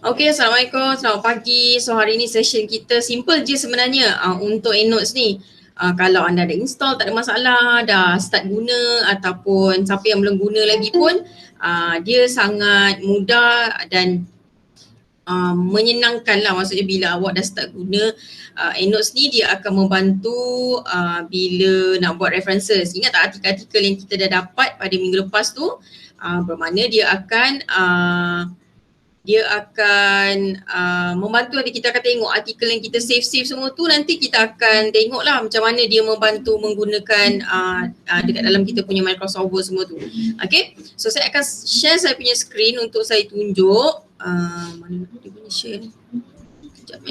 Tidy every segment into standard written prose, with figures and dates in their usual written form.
Okay, Assalamualaikum, selamat pagi. So hari ni session kita simple je sebenarnya untuk EndNotes ni. Kalau anda ada install tak ada masalah, dah start guna ataupun siapa yang belum guna lagi pun dia sangat mudah dan menyenangkan lah. Maksudnya bila awak dah start guna EndNotes ni, dia akan membantu bila nak buat references. Ingat tak artikel-artikel yang kita dah dapat pada minggu lepas tu, bermakna dia akan membantu. Nanti kita akan tengok artikel yang kita save semua tu, nanti kita akan tengok lah macam mana dia membantu menggunakan dekat dalam kita punya Microsoft Word semua tu. Okay, so saya akan share saya punya screen untuk saya tunjuk mana dia punya share ni. Sekejap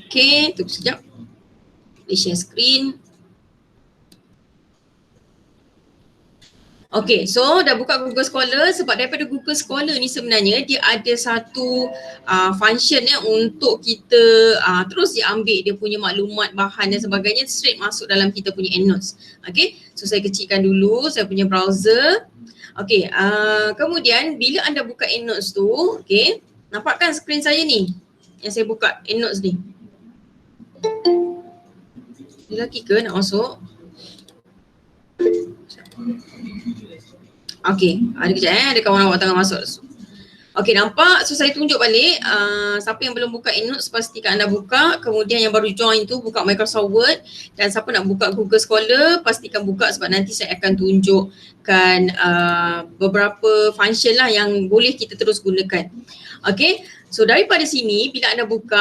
Okay, tunggu sekejap. Boleh share screen. Okay, so dah buka Google Scholar. Sebab daripada Google Scholar ni sebenarnya dia ada satu function untuk kita terus diambil dia punya maklumat, bahan dan sebagainya straight masuk dalam kita punya EndNotes. Okay, so saya kecilkan dulu saya punya browser. Okay, kemudian bila anda buka EndNotes tu, okay, nampak kan skrin saya ni yang saya buka EndNotes ni? Dia lagi ke nak masuk? Okay, ada kejap ada kawan awak tengah masuk. Okay, nampak? So saya tunjuk balik, siapa yang belum buka EndNotes pastikan anda buka. Kemudian yang baru join tu buka Microsoft Word. Dan siapa nak buka Google Scholar pastikan buka, sebab nanti saya akan tunjukkan beberapa function lah yang boleh kita terus gunakan. Okay, so daripada sini bila anda buka,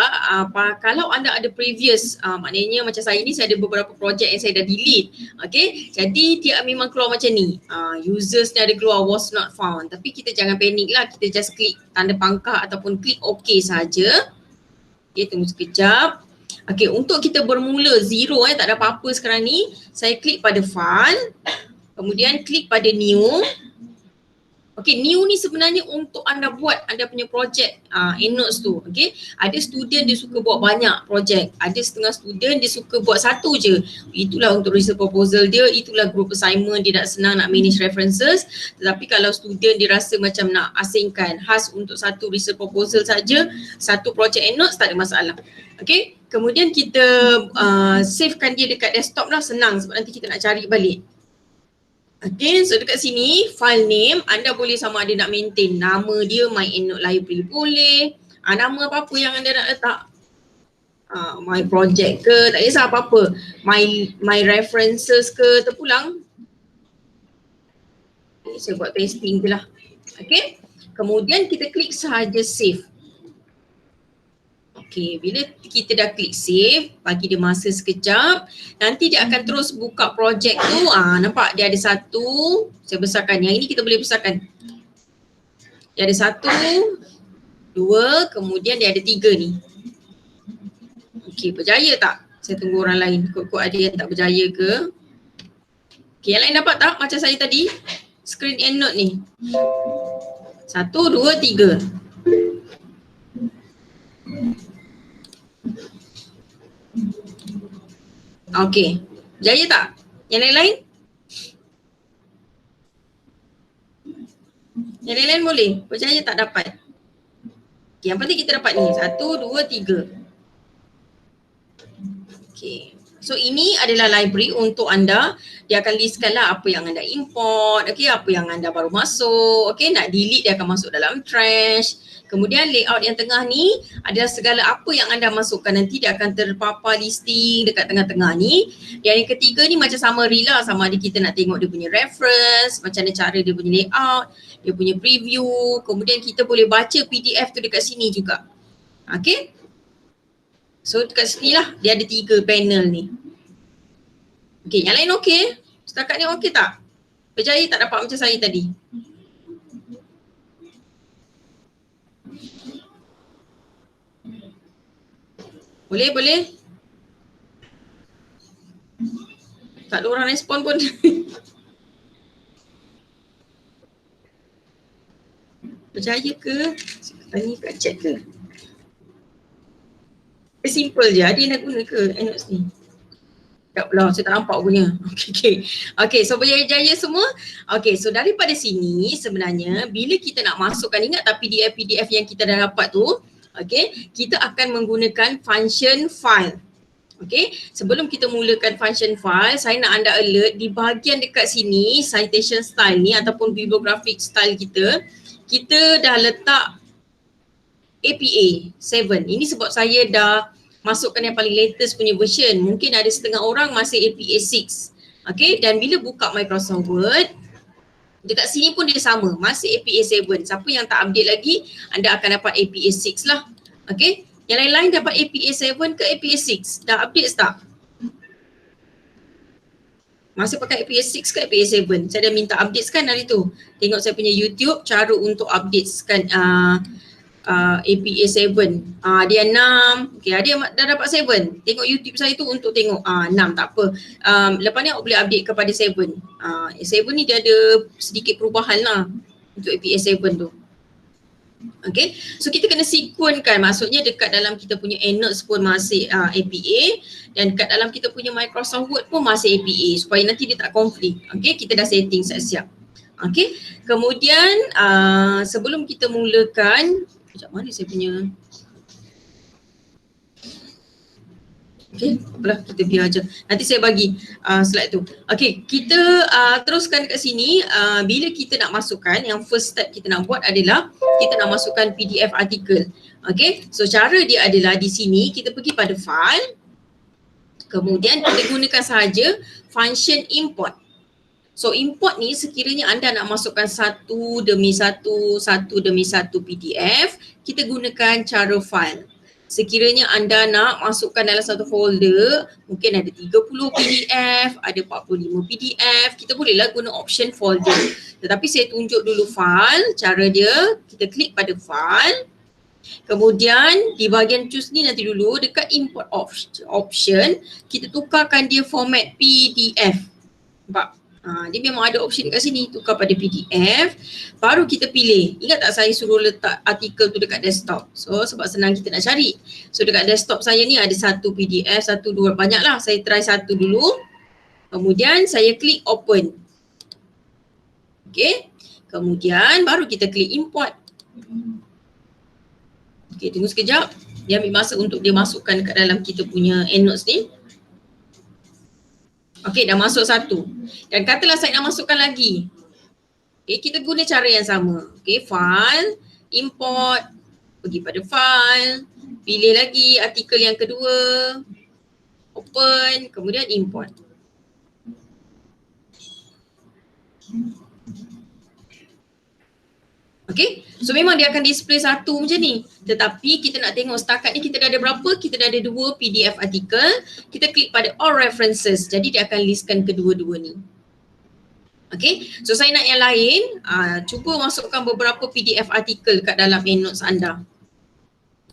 kalau anda ada previous, maknanya macam saya ni, saya ada beberapa projek yang saya dah delete. Okay, jadi dia memang keluar macam ni, users ni ada keluar was not found. Tapi kita jangan panik lah, kita just klik tanda pangkah ataupun klik OK saja. Okay, tunggu sekejap. Okay, untuk kita bermula zero, tak ada apa-apa sekarang ni, saya klik pada file, kemudian klik pada new. Okay, new ni sebenarnya untuk anda buat anda punya projek EndNotes tu. Okay, ada student dia suka buat banyak projek, ada setengah student dia suka buat satu je. Itulah untuk research proposal dia, itulah group assignment dia nak senang nak manage references. Tetapi kalau student dia rasa macam nak asingkan khas untuk satu research proposal saja, satu projek EndNotes, tak ada masalah. Okay, kemudian kita savekan dia dekat desktop lah, senang sebab nanti kita nak cari balik. Okay, so dekat sini file name anda boleh sama ada nak maintain nama dia, my EndNote library boleh, nama apa-apa yang anda nak letak, my project ke, tak kisah apa-apa, my references ke, terpulang. Okay, saya buat pasting je lah. Okay, kemudian kita klik sahaja save. Okay, bila kita dah klik save, bagi dia masa sekejap, nanti dia akan terus buka projek tu. Nampak dia ada satu, saya besarkan. Yang ini kita boleh besarkan. Dia ada satu, dua, kemudian dia ada tiga ni. Okay, berjaya tak? Saya tunggu orang lain. Kok ada yang tak berjaya ke? Okay, yang lain dapat tak macam saya tadi? Screen EndNote ni. Satu, dua, tiga. Okay, berjaya tak? Yang lain-lain? Yang lain-lain boleh? Berjaya tak dapat? Okay, yang penting kita dapat ni. Satu, dua, tiga. Okay, so ini adalah library untuk anda. Dia akan listkan lah apa yang anda import, okay, apa yang anda baru masuk, okay, nak delete dia akan masuk dalam trash. Kemudian layout yang tengah ni adalah segala apa yang anda masukkan, nanti dia akan terpapar listing dekat tengah-tengah ni. Dan yang ketiga ni macam summary lah, sama ada kita nak tengok dia punya reference, macam mana cara dia punya layout, dia punya preview. Kemudian kita boleh baca PDF tu dekat sini juga. Okay, so dekat sini lah dia ada 3 panel ni. Okay, yang lain okay? Setakat ni okay tak? Berjaya tak dapat macam saya tadi? Boleh, boleh? Tak ada orang respon pun. Berjaya ke? Tanya kat chat ke? Simple je, ada yang nak guna ke EndNotes ni? Tak pula, saya tak nampak punya. Okay, so berjaya-jaya semua. Okay, so daripada sini sebenarnya bila kita nak masukkan, ingat tak PDF yang kita dah dapat tu, okay, kita akan menggunakan function file. Okay, sebelum kita mulakan function file, saya nak anda alert di bahagian dekat sini, citation style ni ataupun bibliographic style kita dah letak APA 7. Ini sebab saya dah masukkan yang paling latest punya version. Mungkin ada setengah orang masih APA 6. Okay, dan bila buka Microsoft Word, dekat sini pun dia sama, masih APA 7. Siapa yang tak update lagi, anda akan dapat APA 6 lah. Okay, yang lain-lain dapat APA 7 ke APA 6? Dah update tak? Masih pakai APA 6 ke APA 7? Saya dah minta update kan hari tu. Tengok saya punya YouTube cara untuk update kan APA 7. Dia 6. Okay, ada yang dah dapat 7. Tengok YouTube saya tu untuk tengok 6, tak apa. Lepas ni boleh update kepada 7. 7 ni dia ada sedikit perubahan lah untuk APA 7 tu. Okay, so kita kena sequencekan, maksudnya dekat dalam kita punya EndNotes pun masih APA dan dekat dalam kita punya Microsoft Word pun masih APA supaya nanti dia tak konflik. Okay, kita dah setting siap-siap. Okay, kemudian sebelum kita mulakan, sekejap, mana saya punya, okay, apalah, kita biar aja. Nanti saya bagi slide tu. Okay, kita teruskan kat sini. Bila kita nak masukkan, yang first step kita nak buat adalah kita nak masukkan PDF artikel. Okay, so cara dia adalah di sini kita pergi pada file, kemudian kita gunakan sahaja function import. So import ni sekiranya anda nak masukkan satu demi satu PDF, kita gunakan cara file. Sekiranya anda nak masukkan dalam satu folder, mungkin ada 30 PDF, ada 45 PDF, kita bolehlah guna option folder. Tetapi saya tunjuk dulu file, cara dia, kita klik pada file. Kemudian di bahagian choose ni nanti dulu, dekat import option, kita tukarkan dia format PDF. Nampak? Dia memang ada option dekat sini, tukar pada PDF. Baru kita pilih. Ingat tak saya suruh letak artikel tu dekat desktop? So sebab senang kita nak cari. So dekat desktop saya ni ada satu PDF, satu, dua, banyak lah. Saya try satu dulu. Kemudian saya klik open. Okay. Kemudian baru kita klik import. Okay, tunggu sekejap. Dia ambil masa untuk dia masukkan kat dalam kita punya EndNotes ni. Okay, dah masuk satu. Dan katalah saya nak masukkan lagi. Okay, kita guna cara yang sama. Okay, file, import, pergi pada file, pilih lagi artikel yang kedua, open, kemudian import. Okay, so memang dia akan display satu macam ni. Tetapi kita nak tengok setakat ni kita dah ada berapa? Kita dah ada 2 PDF artikel. Kita klik pada all references. Jadi dia akan listkan kedua-dua ni. Okay, so saya nak yang lain. Cuba masukkan beberapa PDF artikel kat dalam EndNotes anda.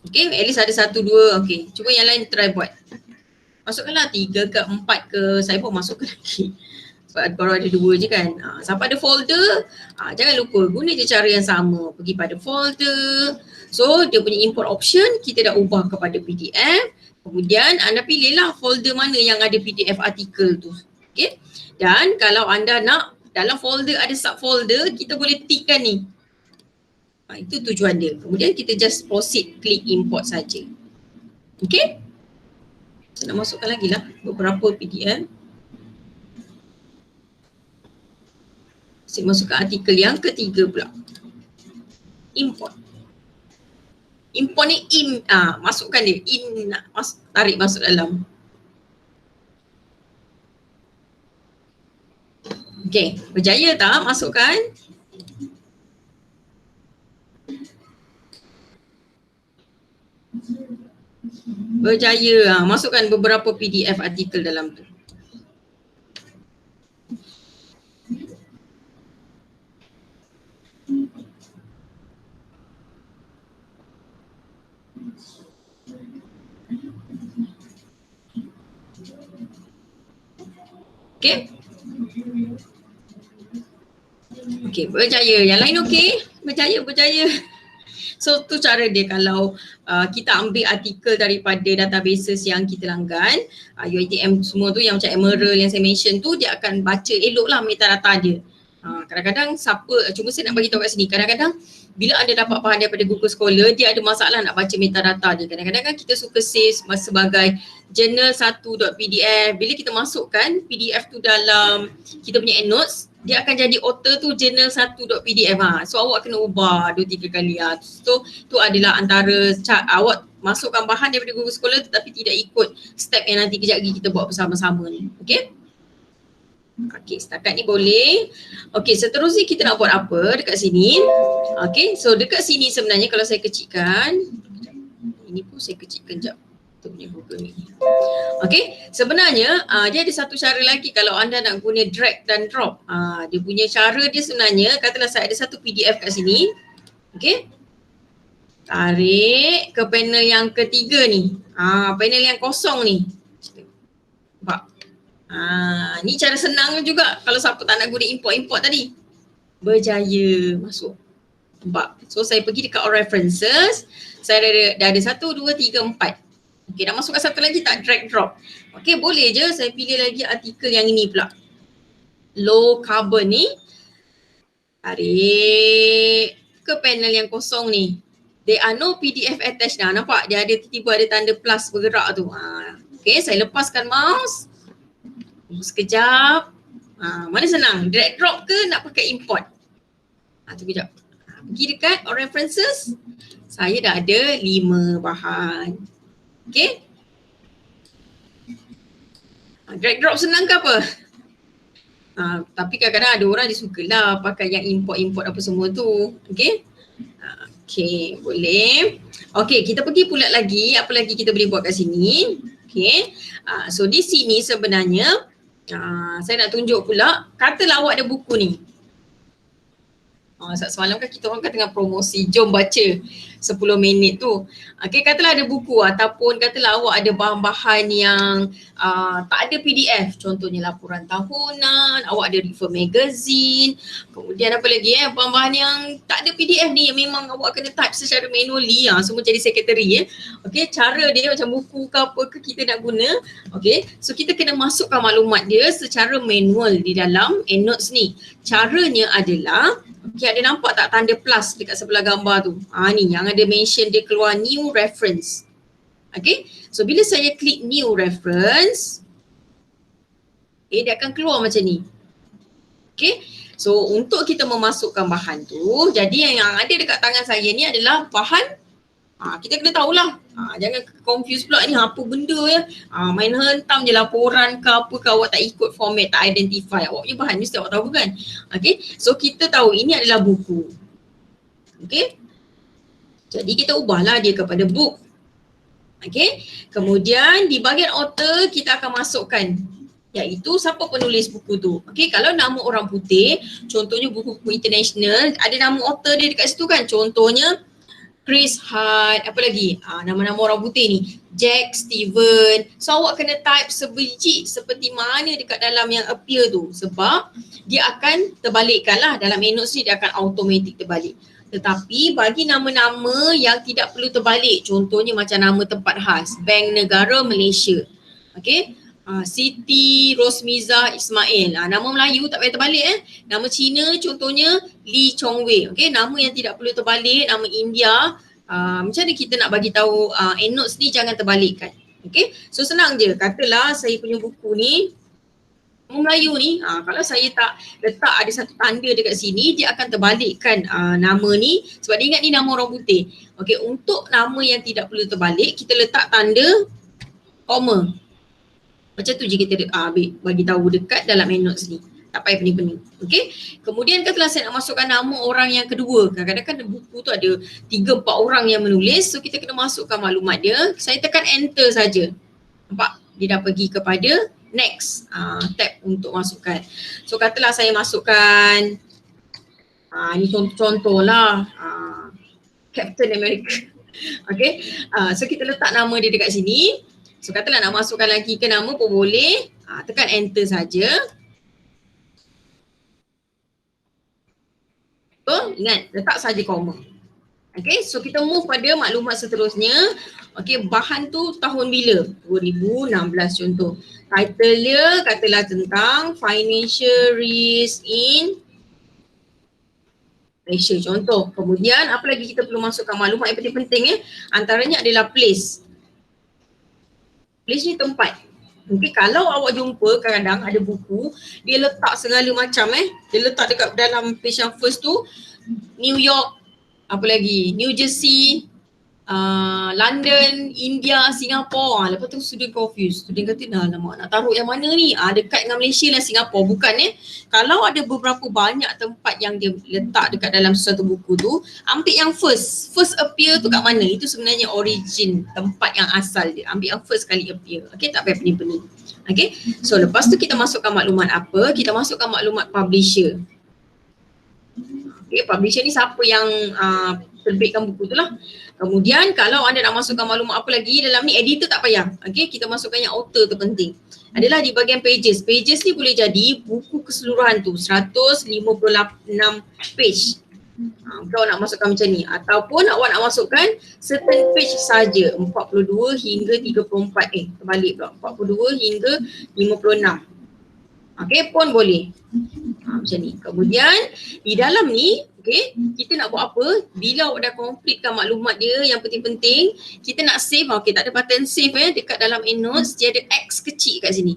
Okay, at least ada 1, 2. Okay, cuba yang lain try buat. Masukkanlah 3 ke 4 ke. Saya pun masukkan lagi. Sebab baru ada 2 je kan. Sampai ada folder, jangan lupa guna je cara yang sama. Pergi pada folder. So dia punya import option kita dah ubah kepada PDF. Kemudian anda pilihlah folder mana yang ada PDF artikel tu. Okay. Dan kalau anda nak dalam folder ada subfolder, kita boleh tickkan ni. Itu tujuan dia. Kemudian kita just proceed klik import saja. Okay. Saya nak masukkan lagi lah beberapa PDF. Saya masukkan artikel yang ketiga pula. Import. Import ni masukkan dia. Tarik masuk dalam. Okay, berjaya tak masukkan? Berjaya. Masukkan beberapa PDF artikel dalam tu. Okay. Okay, berjaya. Yang lain okay? Berjaya. So tu cara dia kalau kita ambil artikel daripada databases yang kita langgan, UiTM semua tu yang macam Emerald yang saya mention tu, dia akan baca elok lah metadata dia. Kadang-kadang cuma saya nak bagi tahu kat sini, kadang-kadang bila anda dapat bahan daripada Google Scholar, dia ada masalah nak baca metadata dia. Kadang-kadang kan kita suka save sebagai journal1.pdf. Bila kita masukkan PDF tu dalam kita punya EndNotes, dia akan jadi author tu journal1.pdf. So awak kena ubah 2-3 kali. So tu adalah antara awak masukkan bahan daripada Google Scholar tetapi tidak ikut step yang nanti kejap lagi kita buat bersama-sama ni. Okay? Okay, setakat ni boleh. Okay, seterusnya kita nak buat apa dekat sini? Okay, so dekat sini sebenarnya kalau saya kecilkan, ini pun saya kecilkan sekejap. Kita punya Google ni. Okay, sebenarnya dia ada satu cara lagi kalau anda nak guna drag dan drop. Dia punya cara dia sebenarnya, katalah saya ada satu PDF kat sini. Okay, tarik ke panel yang ketiga ni. Panel yang kosong ni. Nampak? Ni cara senang juga kalau siapa tak nak guna import tadi. Berjaya masuk. Nampak? So saya pergi dekat all references. Saya dah ada 1, 2, 3, 4. Okay, nak masukkan satu lagi tak? Drag drop. Okay, boleh je. Saya pilih lagi artikel yang ini pula. Low carbon ni. Tarik ke panel yang kosong ni. There are no PDF attached. Nampak? Dia ada tiba-tiba ada tanda plus bergerak tu. Okay, saya lepaskan mouse. Sekejap. Mana senang? Drag drop ke nak pakai import? Tu kejap. Pergi dekat all references. Saya dah ada 5 bahan. Okay. Drag drop senang ke apa? Tapi kadang-kadang ada orang dia sukalah pakai yang import-import apa semua tu. Okay. Okay, boleh. Okay, kita pergi pula lagi. Apa lagi kita boleh buat kat sini? Okay. So di sini sebenarnya saya nak tunjuk pula, katalah awak ada buku ni. Semalam kan kita orang kan tengah promosi, jom baca 10 minit tu. Okay, katalah ada buku ataupun katalah awak ada bahan-bahan yang tak ada PDF. Contohnya laporan tahunan, awak ada refer magazine. Kemudian apa lagi bahan-bahan yang tak ada PDF ni yang memang awak kena type secara manually. Semua jadi secretary. Okay, cara dia macam buku ke apa ke kita nak guna. Okay, so kita kena masukkan maklumat dia secara manual di dalam EndNotes ni. Caranya adalah, okay, ada nampak tak tanda plus dekat sebelah gambar tu? Ni yang ada mention dia keluar new reference. Okay, so bila saya klik new reference, dia akan keluar macam ni. Okay, so untuk kita memasukkan bahan tu, jadi yang ada dekat tangan saya ni adalah bahan. Kita kena tahulah. Jangan confuse pula ni apa benda ya. Main hentam je laporan ke apa ke, awak tak ikut format, tak identify. Awak punya bahan mesti awak tahu kan. Okay, so kita tahu ini adalah buku. Okay, jadi kita ubahlah dia kepada book. Okay, kemudian di bahagian author kita akan masukkan iaitu siapa penulis buku tu. Okay, kalau nama orang putih, contohnya buku-buku international, ada nama author dia dekat situ kan. Contohnya Chris Hart, apa lagi? Nama-nama orang putih ni. Jack, Steven. So awak kena type sebiji seperti mana dekat dalam yang appear tu. Sebab dia akan terbalikkan lah. Dalam EndNotes ni dia akan automatic terbalik. Tetapi bagi nama-nama yang tidak perlu terbalik, contohnya macam nama tempat khas, Bank Negara Malaysia. Okay. Siti Rosmiza Ismail. Nama Melayu tak payah terbalik Nama Cina contohnya Lee Chong Wei. Okay, nama yang tidak perlu terbalik, nama India. Macam mana kita nak bagi tahu EndNotes ni jangan terbalikkan. Okay, so senang je. Katalah saya punya buku ni nama Melayu ni, kalau saya tak letak ada satu tanda dekat sini, dia akan terbalikkan nama ni sebab dia ingat ni nama orang putih. Okay, untuk nama yang tidak perlu terbalik, kita letak tanda koma. Macam tu je kita bagi tahu dekat dalam EndNotes ni. Tak payah pening-pening. Okay. Kemudian katalah saya nak masukkan nama orang yang kedua. Kadang-kadang kan buku tu ada 3-4 orang yang menulis. So kita kena masukkan maklumat dia. Saya tekan enter saja. Nampak? Dia dah pergi kepada next tab untuk masukkan. So katalah saya masukkan ni contoh lah Captain America. Okay. So kita letak nama dia dekat sini. So katalah nak masukkan lagi ke nama pun boleh. Tekan enter saja. So ingat letak saja koma. Okay, so kita move pada maklumat seterusnya. Okay, bahan tu tahun bila? 2016 contoh. Title dia katalah tentang financial risk in Malaysia contoh. Kemudian apa lagi kita perlu masukkan maklumat yang penting-penting antaranya adalah place. Place ni tempat. Okay, kalau awak jumpa kadang-kadang ada buku, dia letak segala macam dia letak dekat dalam page yang first tu, New York, apa lagi, New Jersey, London, India, Singapore. Lepas tu student confused. Student kata, dah lama nak taruh yang mana ni? Dekat dengan Malaysia lah Singapore. Bukan Kalau ada beberapa banyak tempat yang dia letak dekat dalam sesuatu buku tu, ambil yang first. First appear tu kat mana? Itu sebenarnya origin, tempat yang asal dia. Ambil yang first kali appear. Okay, tak payah pening-pening. Okay, so lepas tu kita masukkan maklumat apa? Kita masukkan maklumat publisher. Okay, publisher ni siapa yang terbitkan buku tu lah. Kemudian kalau anda nak masukkan maklumat apa lagi dalam ni, editor tak payah. Okay, kita masukkan yang author tu penting. Adalah di bahagian pages. Pages ni boleh jadi buku keseluruhan tu 156 page. Kalau nak masukkan macam ni. Ataupun awak nak masukkan certain page saja, 42 hingga 34. Terbalik pula. 42 hingga 56. Okay, pun boleh. Macam ni. Kemudian di dalam ni, okay, kita nak buat apa? Bila awak dah completekan maklumat dia yang penting-penting, kita nak save. Okay, tak ada button save dekat dalam EndNotes, dia ada X kecil kat sini.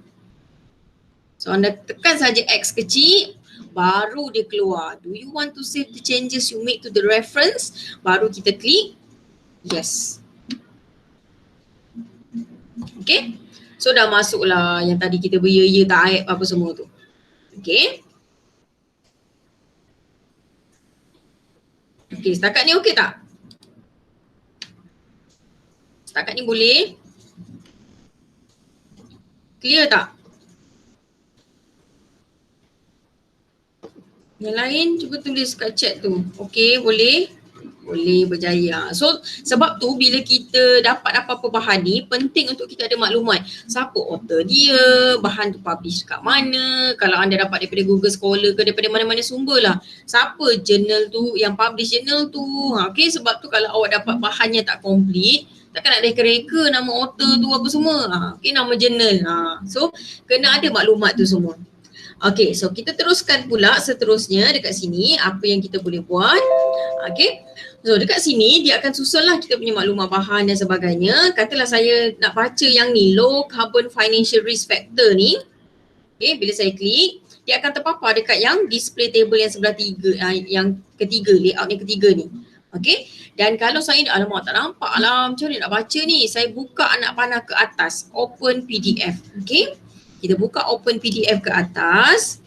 So anda tekan saja X kecil, baru dia keluar. Do you want to save the changes you make to the reference? Baru kita klik yes. Okay. So dah masuklah yang tadi kita beria-ya tak apa semua tu. Okay. Okay, setakat ni okey tak? Setakat ni boleh? Clear tak? Yang lain cuba tulis kat chat tu. Okey, boleh? Boleh, berjaya. So sebab tu bila kita dapat apa-apa bahan ni, penting untuk kita ada maklumat. Siapa author dia, bahan tu publish kat mana, kalau anda dapat daripada Google Scholar ke daripada mana-mana sumber lah. Siapa jurnal tu, yang publish jurnal tu. Okay, sebab tu kalau awak dapat bahannya tak complete, takkan nak reka-reka nama author tu apa semua. Okay, nama jurnal. So kena ada maklumat tu semua. Okay, so kita teruskan pula seterusnya dekat sini apa yang kita boleh buat. Okay. So dekat sini dia akan susunlah kita punya maklumat bahan dan sebagainya. Katalah saya nak baca yang ni, low carbon financial risk factor ni. Okay, bila saya klik, dia akan terpapar dekat yang display table yang sebelah yang ketiga, layout yang ketiga ni. Okay, dan kalau saya alamak tak nampak lah macam mana nak baca ni, saya buka anak panah ke atas, open PDF. Okay, kita buka open PDF ke atas.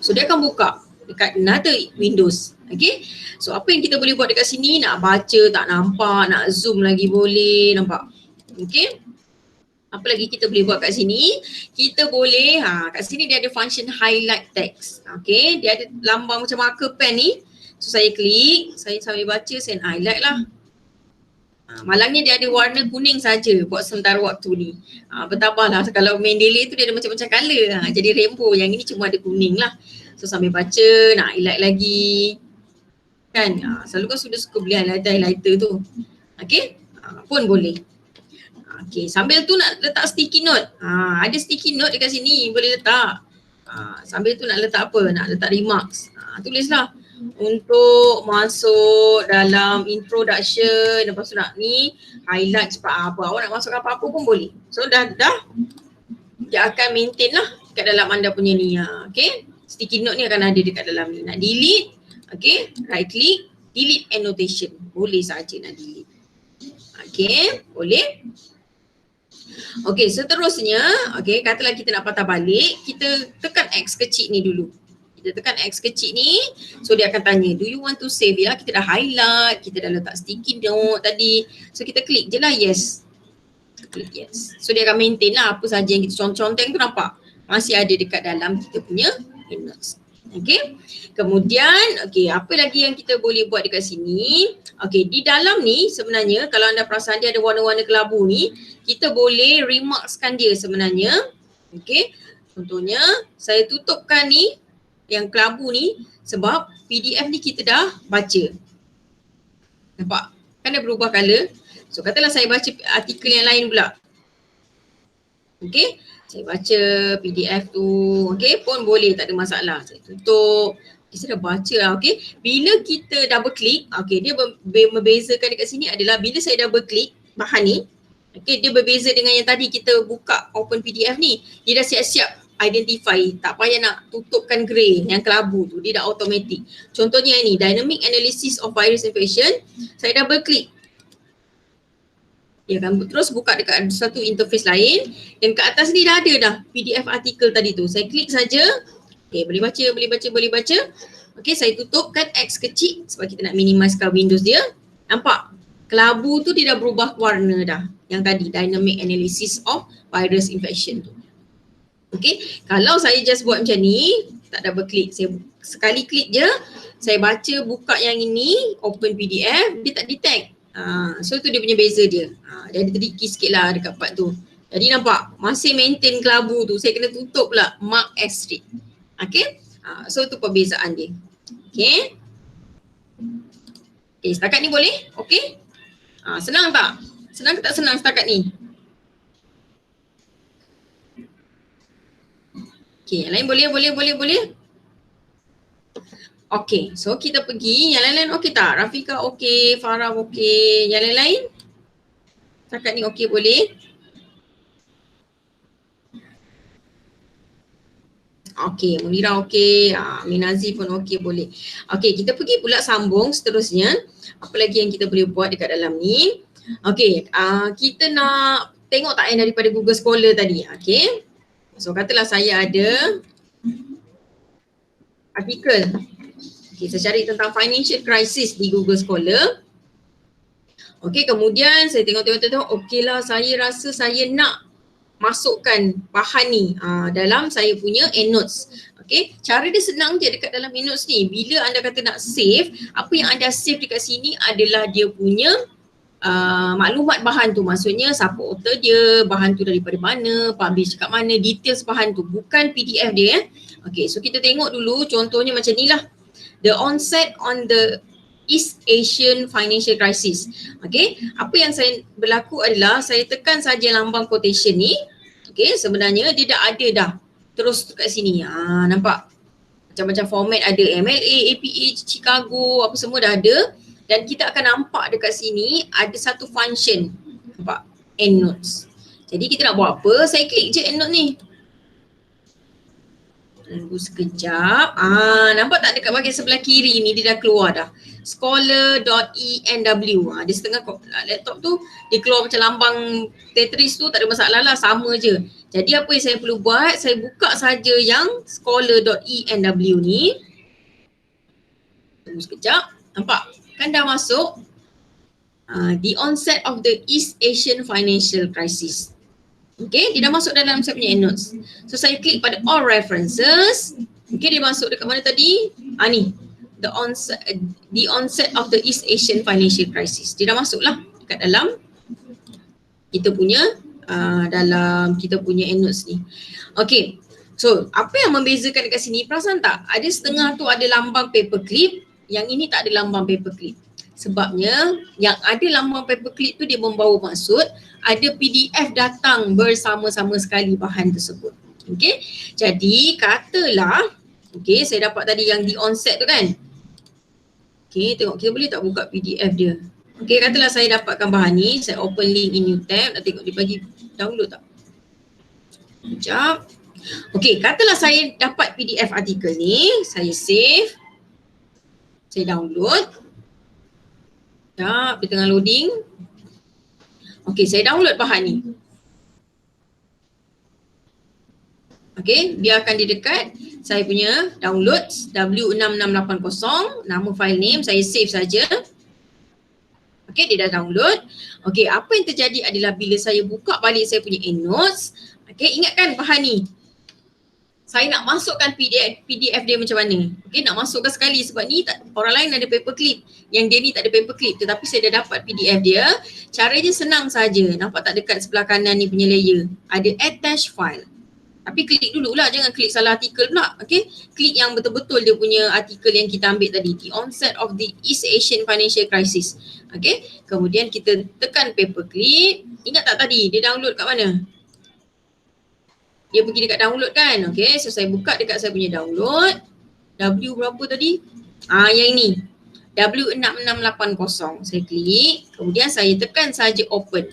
So dia akan buka dekat another Windows. Okay, so apa yang kita boleh buat dekat sini, nak baca tak nampak, nak zoom lagi boleh, nampak? Okay, apa lagi kita boleh buat kat sini? Kita boleh, kat sini dia ada function highlight text. Okay, dia ada lambang macam marker pen ni. So saya klik, saya sambil baca, saya highlight lah. Malangnya dia ada warna kuning saja buat sementara waktu ni. Bertambahlah kalau main delay tu dia ada macam-macam colour. Jadi rainbow, yang ini cuma ada kuning lah. So sambil baca, nak highlight lagi. Kan, selalu kan sudah suka beli highlighter tu. Okay, pun boleh. Okay, sambil tu nak letak sticky note. Ada sticky note dekat sini, boleh letak. Sambil tu nak letak apa? Nak letak remarks. Tulislah. Untuk masuk dalam introduction, lepas tu nak ni highlight cepat apa. Awak nak masuk apa-apa pun boleh. So dah dia akan maintain lah kat dalam anda punya ni. Okay, sticky note ni akan ada dekat dalam ni. Nak delete, okay, right click, delete annotation. Boleh saja nak delete. Okay, boleh. Okay, seterusnya, okay, katalah kita nak patah balik, kita tekan X kecil ni dulu. Kita tekan X kecil ni, so dia akan tanya, do you want to save? Ya, kita dah highlight, kita dah letak sticky note tadi. So kita klik je lah yes. Klik yes. So dia akan maintain lah apa saja yang kita conteng tu, nampak? Masih ada dekat dalam kita punya EndNotes. Okay. Kemudian, okay, apa lagi yang kita boleh buat dekat sini? Okay, di dalam ni sebenarnya kalau anda perasan dia ada warna-warna kelabu ni, kita boleh remarkskan dia sebenarnya. Okay, contohnya saya tutupkan ni yang kelabu ni sebab PDF ni kita dah baca. Nampak? Kan dia berubah colour. So katalah saya baca artikel yang lain pula. Okay, saya baca PDF tu, okay, pun boleh, tak ada masalah. Saya tutup. Okay, saya dah baca lah, okay. Bila kita double click, okay, dia membezakan dekat sini adalah bila saya double click bahan ni, okay, dia berbeza dengan yang tadi kita buka open PDF ni. Dia dah siap-siap identify, tak payah nak tutupkan grey yang kelabu tu, dia dah automatic. Contohnya ni, Dynamic Analysis of Virus Infection, saya double click. Dia akan terus buka dekat satu interface lain dan kat atas ni dah ada dah PDF artikel tadi tu. Saya klik saja. Okay, boleh baca. Okay, saya tutupkan X kecil sebab kita nak minimizekan Windows dia. Nampak? Kelabu tu dia dah berubah warna dah. Yang tadi, Dynamic Analysis of Virus Infection tu. Okay, kalau saya just buat macam ni, tak double klik, saya sekali klik je, saya baca buka yang ini, open PDF, dia tak detect. So tu dia punya beza dia. Dia ada tricky sikit lah dekat part tu. Jadi nampak masih maintain kelabu tu. Saya kena tutup pula mark as read. Okay. So tu perbezaan dia. Okay. Okay, setakat ni boleh? Okay. Senang tak? Senang ke tak senang setakat ni? Okay, yang lain boleh. Okay, so kita pergi, yang lain-lain okey tak? Rafika okey, Farah okey, yang lain-lain? Setakat ni okey boleh? Okey, Munira okey, Minazi pun okey boleh. Okey, kita pergi pula sambung seterusnya. Apa lagi yang kita boleh buat dekat dalam ni? Okey, kita nak tengok tak yang daripada Google Scholar tadi, okey? So katalah saya ada artikel. Okay, saya cari tentang financial crisis di Google Scholar. Okay, kemudian saya tengok, okey lah, saya rasa saya nak masukkan bahan ni dalam saya punya EndNotes. Okay, cara dia senang je dekat dalam EndNotes ni. Bila anda kata nak save, apa yang anda save dekat sini adalah dia punya maklumat bahan tu. Maksudnya siapa author dia, bahan tu daripada mana, publish kat mana, details bahan tu, bukan PDF dia. Okay, so kita tengok dulu contohnya macam ni lah. The onset on the East Asian Financial Crisis. Okay, apa yang saya berlaku adalah saya tekan saja lambang quotation ni. Okay, sebenarnya dia dah ada dah terus kat sini. Nampak? Macam-macam format ada, MLA, APA, Chicago, apa semua dah ada. Dan kita akan nampak dekat sini ada satu function. Nampak? EndNotes. Jadi kita nak buat apa? Saya klik je EndNote ni. Tunggu sekejap. Nampak tak dekat bahagian sebelah kiri ni dia dah keluar dah. Scholar.enw. Dia setengah laptop tu dia keluar macam lambang Tetris tu, tak ada masalah lah, sama je. Jadi apa yang saya perlu buat, saya buka saja yang scholar.enw ni. Tunggu sekejap. Nampak? Kan dah masuk. The onset of the East Asian Financial Crisis. Okay, dia dah masuk dalam saya punya EndNotes. So saya klik pada all references. Okay, dia masuk dekat mana tadi? Ni. The onset of the East Asian Financial Crisis. Dia dah masuk lah dekat dalam kita punya EndNotes ni. Okay. So, apa yang membezakan dekat sini? Perasan tak? Ada setengah tu ada lambang paperclip, yang ini tak ada lambang paperclip. Sebabnya yang ada lambang paperclip tu dia membawa maksud ada PDF datang bersama-sama sekali bahan tersebut. Okay, jadi katalah, okay, saya dapat tadi yang di onset tu kan. Okay, tengok kita boleh tak buka PDF dia. Okay, katalah saya dapatkan bahan ni, saya open link in new tab, nak tengok dia bagi download tak. Sekejap. Okay, katalah saya dapat PDF artikel ni, saya save, saya download. Dia tengah loading. Okay, saya download bahan ni. Okay, dia akan di dekat saya punya downloads W6680, nama file name, saya save saja. Okay, dia dah download. Okay, apa yang terjadi adalah bila saya buka balik saya punya EndNotes, okay, ingatkan bahan ni. Saya nak masukkan PDF dia macam mana. Okay, nak masukkan sekali sebab ni orang lain ada paperclip. Yang dia ni tak ada paperclip, tetapi saya dah dapat PDF dia. Caranya senang saja. Nampak tak dekat sebelah kanan ni punya layer? Ada attach file. Tapi klik dululah, jangan klik salah artikel pula. Okay, klik yang betul-betul dia punya artikel yang kita ambil tadi, the onset of the East Asian financial crisis. Okay, kemudian kita tekan paperclip. Ingat tak tadi dia download kat mana? Dia pergi dekat download kan. Okay, so saya buka dekat saya punya download. W berapa tadi? Yang ini. W6680. Saya klik, kemudian saya tekan saja open.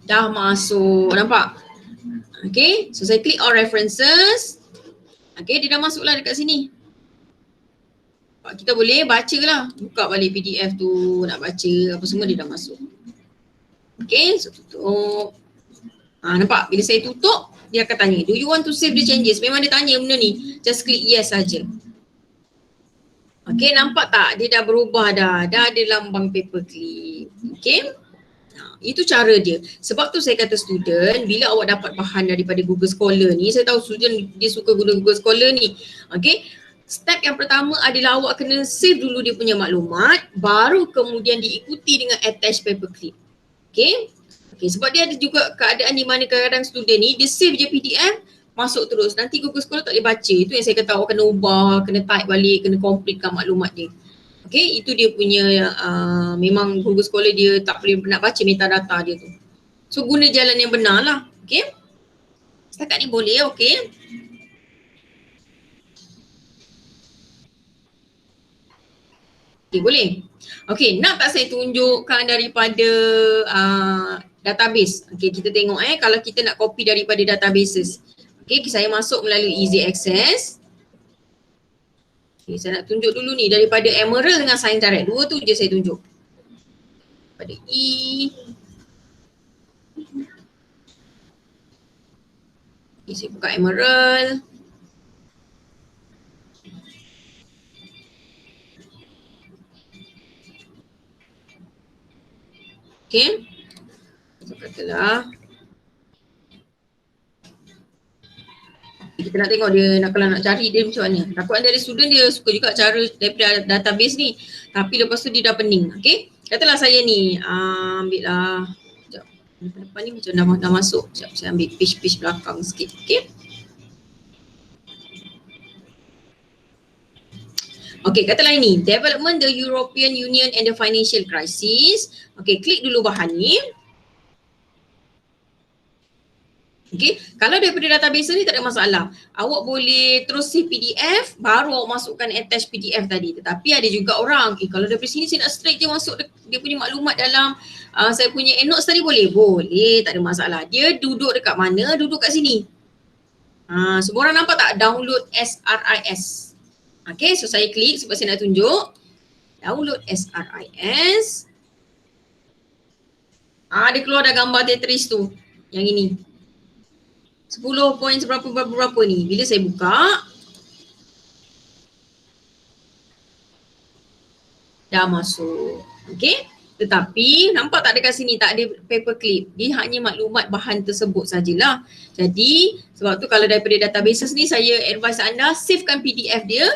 Dah masuk, nampak? Okay, so saya klik all references. Okay, dia dah masuk lah dekat sini. Kita boleh baca lah, buka balik PDF tu, nak baca apa semua dia dah masuk. Okay, so tutup. Nampak? Bila saya tutup, dia akan tanya, do you want to save the changes? Memang dia tanya benda ni, just klik yes saja. Okay, nampak tak? Dia dah berubah dah ada lambang paperclip. Okay, itu cara dia. Sebab tu saya kata student, bila awak dapat bahan daripada Google Scholar ni, saya tahu student dia suka guna Google Scholar ni. Okay, step yang pertama adalah awak kena save dulu dia punya maklumat, baru kemudian diikuti dengan attach paperclip. Okay, sebab dia ada juga keadaan di mana kadang-kadang student ni, dia save je PDF, masuk terus. Nanti Google Scholar tak boleh baca. Itu yang saya kata awak kena ubah, kena type balik, kena completekan maklumat dia. Okay, itu dia punya memang Google Scholar dia tak boleh nak baca metadata dia tu. So guna jalan yang benar lah. Okay, setakat ni boleh. Okay, boleh. Okay, nak tak saya tunjukkan daripada database. Okay, kita tengok kalau kita nak copy daripada databases. Okay, saya masuk melalui easy access. Okay, saya nak tunjuk dulu ni daripada Emerald dengan Science Direct. Dua tu je saya tunjuk. Pada E. Okay, saya buka Emerald. Okay. So katalah. Kita nak tengok dia kalau nak cari dia macam mana. Takut ada student dia suka juga cara daripada database ni. Tapi lepas tu dia dah pening. Okay. Katalah saya ni ambil lah. Sekejap. Depan ni macam dah masuk. Sekejap saya ambil page belakang sikit. Okay. Okay, katalah ini. Development the European Union and the Financial Crisis. Okay, klik dulu bahan ni. Okay, kalau daripada database ni tak ada masalah. Awak boleh terus save PDF, baru awak masukkan attach PDF tadi. Tetapi ada juga orang, kalau daripada sini saya nak straight je masuk dia punya maklumat dalam saya punya EndNotes tadi boleh? Boleh, tak ada masalah. Dia duduk dekat mana? Duduk kat sini. Semua orang nampak tak? Download SRIS. Okay, so saya klik sebab saya nak tunjuk. Download SRIS. Dia keluar dah gambar Tetris tu. Yang ini. 10 poin berapa ni. Bila saya buka, dah masuk. Okay. Tetapi nampak tak dekat sini tak ada paperclip. Dia hanya maklumat bahan tersebut sajalah. Jadi sebab tu kalau daripada databases ni saya advise anda savekan PDF dia.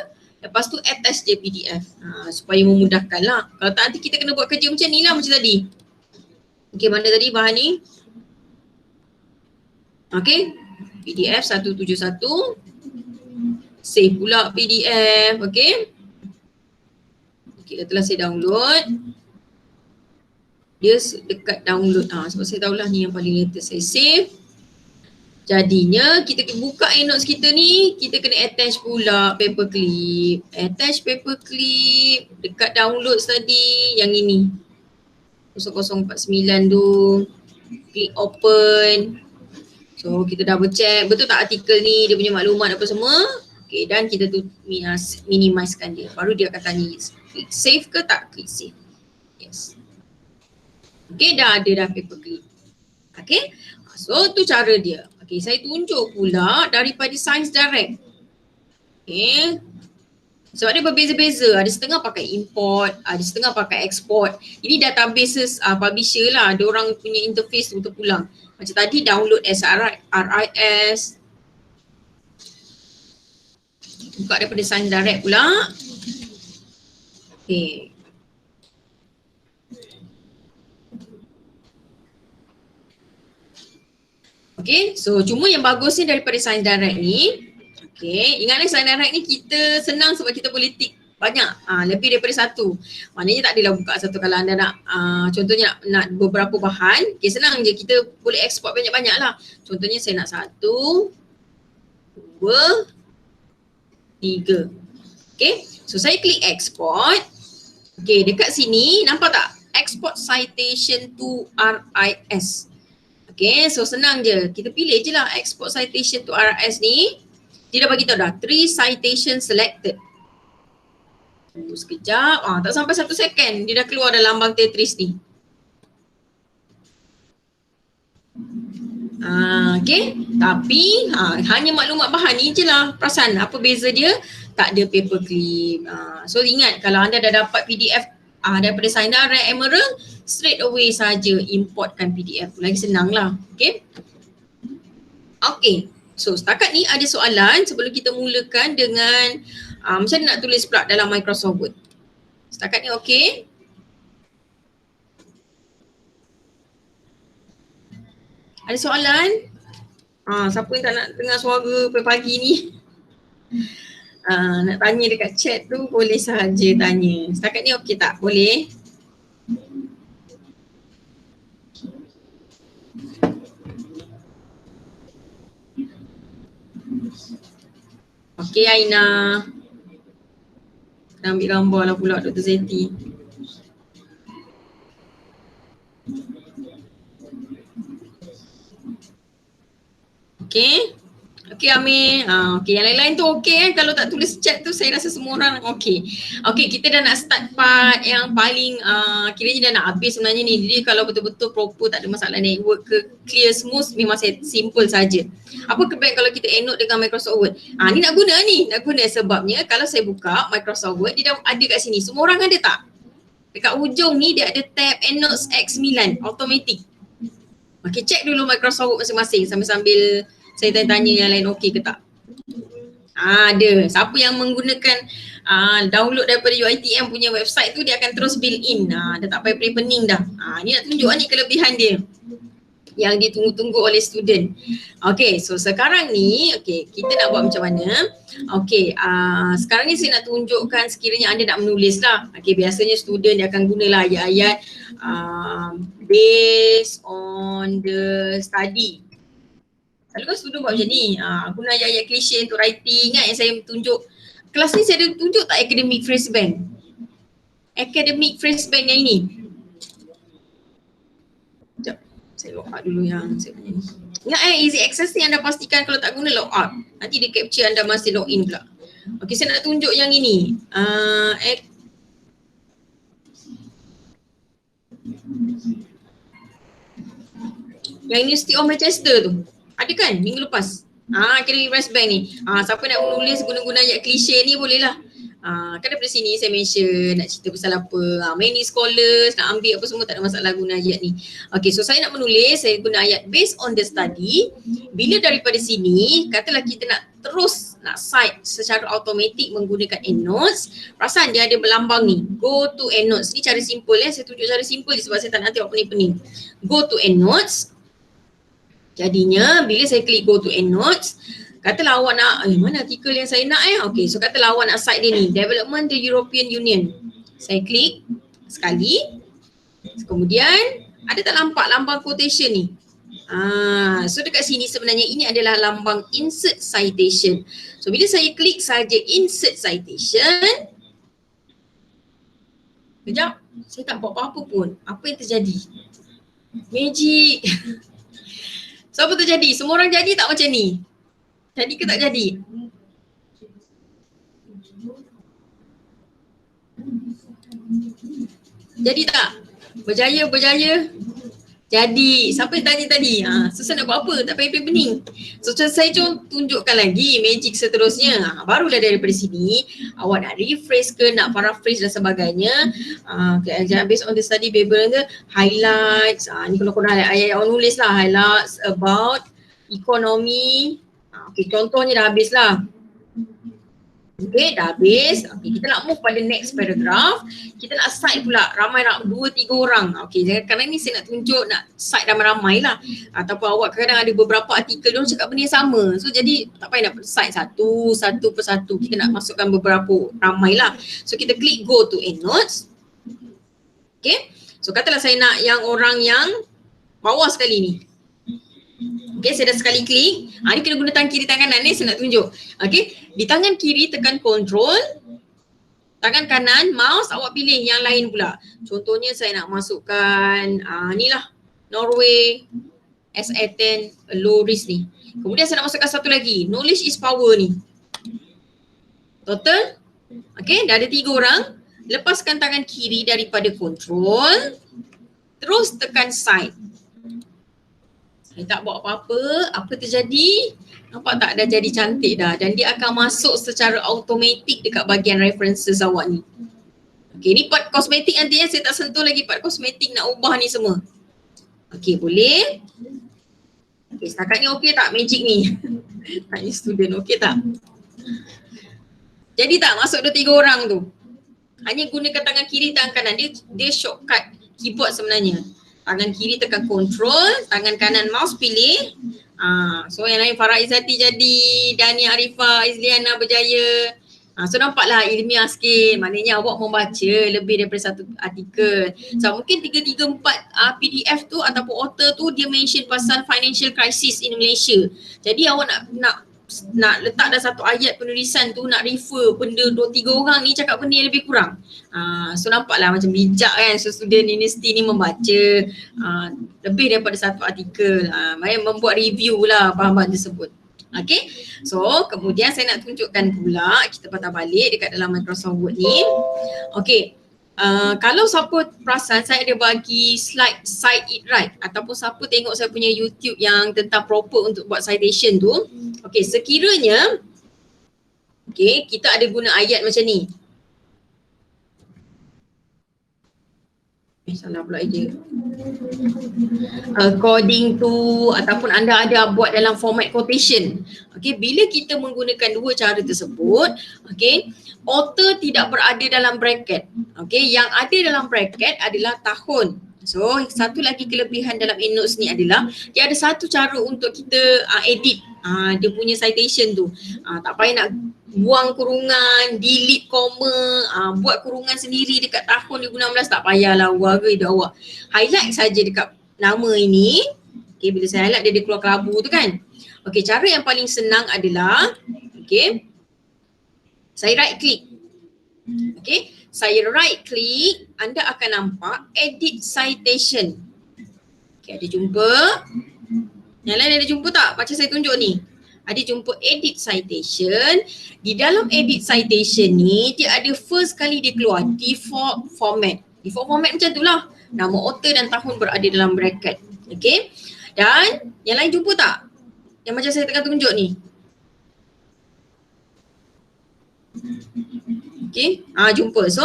Lepas tu attach je PDF. Supaya memudahkan lah. Kalau tak nanti kita kena buat kerja macam ni lah macam tadi. Okay, mana tadi bahan ni? Okay. PDF 171. Save pula PDF. Okay. Okay, katalah saya download. Dia dekat download. Sebab saya tahulah ni yang paling latest. Saya save. Jadinya kita buka EndNotes kita ni, kita kena attach pula paperclip. Attach paperclip dekat download tadi yang ini. 0049 tu. Klik open. So kita double check betul tak artikel ni, dia punya maklumat apa semua. Okay, dan kita tu minimizekan dia. Baru dia akan tanya klik save ke tak? Klik save. Yes. Okay, dah ada dah paperclip. Okay, so tu cara dia. Okay, saya tunjuk pula daripada Science Direct. Okay. Sebab dia berbeza-beza. Ada setengah pakai import, ada setengah pakai export. Ini databases publisher lah. Ada orang punya interface untuk pulang. Macam tadi download SRIS. Buka daripada Science Direct pula. Okay. Okay, so cuma yang bagusnya daripada sains direct ni, okay, ingatlah sains direct ni kita senang sebab kita boleh tick banyak, lebih daripada satu. Maknanya tak adalah buka satu. Kalau anda nak, contohnya nak beberapa bahan, okay, senang je, kita boleh ekspor banyak-banyak lah. Contohnya saya nak 1, 2, 3. Okay, so saya klik export. Okay, dekat sini nampak tak? Export citation to RIS. Okay, so senang je. Kita pilih je lah export citation to RIS ni. Dia dah bagi tahu dah 3 citation selected. Tunggu sekejap. Tak sampai 1 second. Dia dah keluar dalam lambang Tetris ni. Okay, tapi hanya maklumat bahan ni je lah. Perasan apa beza dia? Tak ada paperclip. So ingat kalau anda dah dapat PDF daripada Sains Direct Emerald, straight away saja importkan PDF. Lagi senang lah. Okay. Okay. So setakat ni ada soalan sebelum kita mulakan dengan macam mana nak tulis pula dalam Microsoft Word. Setakat ni okay. Ada soalan? Siapa yang tak nak dengar suara pagi ni? Nak tanya dekat chat tu boleh sahaja tanya. Setakat ni okey tak? Boleh? Okey Aina. Nak ambil gambar lah pula Dr. Zeti. Okey. Okey Amir. Okey, yang lain-lain tu okey kalau tak tulis chat tu saya rasa semua orang okey. Okey, kita dah nak start part yang paling kiranya dah nak habis sebenarnya ni. Jadi kalau betul-betul proper, tak ada masalah network ke, clear smooth, memang simple saja. Apa kebaikan kalau kita endnote dengan Microsoft Word? Ni nak guna sebabnya kalau saya buka Microsoft Word, dia dah ada kat sini. Semua orang ada tak? Dekat hujung ni dia ada tab Endnotes X9 automatic. Okey, check dulu Microsoft Word masing-masing sambil-sambil saya tanya-tanya yang lain okey ke tak. Ada. Siapa yang menggunakan download daripada UiTM punya website tu, dia akan terus build in. Dah tak payah pre-pening dah. Ni nak tunjuk ni kelebihan dia yang ditunggu-tunggu oleh student. Okay, so sekarang ni kita nak buat macam mana? Okay, sekarang ni saya nak tunjukkan sekiranya anda nak menulis lah. Okay, biasanya student dia akan gunalah ayat-ayat based on the study. Selalu kan student buat macam ni, guna ayat-ayat klise untuk writing. Ingat yang saya tunjuk, kelas ni saya ada tunjuk tak academic phrase bank? Academic phrase bank yang ini. Sekejap, saya log out dulu yang saya punya ni. Ingat easy access ni anda pastikan kalau tak guna log out. Nanti dia capture anda masih log in pula. Okay, saya nak tunjuk yang ini. Yang University of Manchester tu. Ada kan minggu lepas? Academic Phrase Bank ni. Siapa nak menulis guna-guna ayat klise ni boleh lah. Kan daripada sini saya mention nak cerita pasal apa. Many scholars nak ambil apa semua, tak ada masalah guna ayat ni. Okay, so saya nak menulis, saya guna ayat based on the study. Bila daripada sini, katalah kita nak terus nak cite secara automatik menggunakan EndNotes. Perasan dia ada berlambang ni. Go to EndNotes. Ni cara simple saya tunjuk cara simple sebab saya tak nak tengok pening-pening. Go to EndNotes. Jadinya bila saya klik go to EndNotes, katalah awak nak, mana artikel yang saya nak okay, so katalah awak nak cite dia ni, Development the European Union. Saya klik sekali, kemudian ada tak nampak lambang quotation ni? So dekat sini sebenarnya ini adalah lambang insert citation. So bila saya klik saja insert citation, kejap, saya tak buat apa-apa pun. Apa yang terjadi? Magic. So apa terjadi? Semua orang jadi tak macam ni? Jadi ke tak jadi? Jadi tak? Berjaya? Jadi. Siapa yang tanya tadi? Susah nak buat apa? Tak payah pening. So saya tunjukkan lagi magic seterusnya. Barulah daripada sini awak nak rephrase ke, nak paraphrase dan sebagainya. Based on the study paper ke, highlights. Ni kalau korang ayat awak nulis lah. Highlights about economy. Okay, contohnya dah habis lah. Okay, dah habis. Okay, kita nak move pada next paragraph. Kita nak cite pula ramai 2-3 orang. Okay, kerana ni saya nak tunjuk nak cite ramai-ramai lah. Ataupun awak kadang ada beberapa artikel dia cakap benda yang sama. So jadi tak payah nak cite satu persatu. Kita nak masukkan beberapa ramai lah. So kita klik go to EndNotes. Okay, so katalah saya nak yang orang yang bawah sekali ni. Okay, saya dah sekali klik. Ni kena guna tangan kiri, tangan kanan ni saya nak tunjuk. Okay, di tangan kiri tekan control. Tangan kanan mouse awak pilih yang lain pula. Contohnya saya nak masukkan ni lah. Norway SA10 low risk ni. Kemudian saya nak masukkan satu lagi. Knowledge is power ni. Total. Okay, dah ada 3 orang. Lepaskan tangan kiri daripada control. Terus tekan side. Saya tak buat apa-apa, apa terjadi? Nampak tak dah jadi cantik dah dan dia akan masuk secara automatik dekat bahagian references awak ni. Okay, ni part kosmetik nanti saya tak sentuh lagi part kosmetik nak ubah ni semua. Okay, boleh? Okay, setakat ni okey tak magic ni? Tanya student, okey tak? Jadi tak masuk 2-3 orang tu? Hanya gunakan tangan kiri, tangan kanan. Dia shortcut keyboard sebenarnya. Tangan kiri tekan control, tangan kanan mouse pilih. So yang lain Farah Izzati jadi, Dani Arifah, Izliana berjaya. So nampaklah ilmiah sikit. Maknanya awak membaca lebih daripada satu artikel. So mungkin 3-4 PDF tu ataupun author tu dia mention pasal financial crisis in Malaysia. Jadi awak nak letak dah satu ayat penulisan tu, nak refer benda 2-3 orang ni cakap benda yang lebih kurang. So nampaklah macam bijak kan. So student universiti ni membaca lebih daripada satu artikel. Maksudnya membuat review lah bahan-bahan tersebut. Okay, so kemudian saya nak tunjukkan pula, kita patah balik dekat dalam Microsoft Word ni. Okay, kalau siapa perasan saya ada bagi slide cite it right ataupun siapa tengok saya punya YouTube yang tentang proper untuk buat citation tu. Okay, sekiranya kita ada guna ayat macam ni. Salah pula je. According to ataupun anda ada buat dalam format quotation. Okay, bila kita menggunakan dua cara tersebut, author tidak berada dalam bracket. Yang ada dalam bracket adalah tahun. So satu lagi kelebihan dalam EndNotes ni adalah dia ada satu cara untuk kita edit dia punya citation tu. Tak payah nak buang kurungan, delete koma, buat kurungan sendiri dekat tahun 2016, tak payahlah, warga hidup awak. Highlight saja dekat nama ini. Bila saya highlight dia keluar kelabu tu kan. Cara yang paling senang adalah saya right click. Saya right click, anda akan nampak edit citation. Ada jumpa? Yang lain ada jumpa tak? Macam saya tunjuk ni. Ada jumpa edit citation. Di dalam edit citation ni dia ada first kali dia keluar default format. Default format macam tu lah. Nama author dan tahun berada dalam bracket. Dan yang lain jumpa tak? Yang macam saya tengah tunjuk ni. Jumpa. So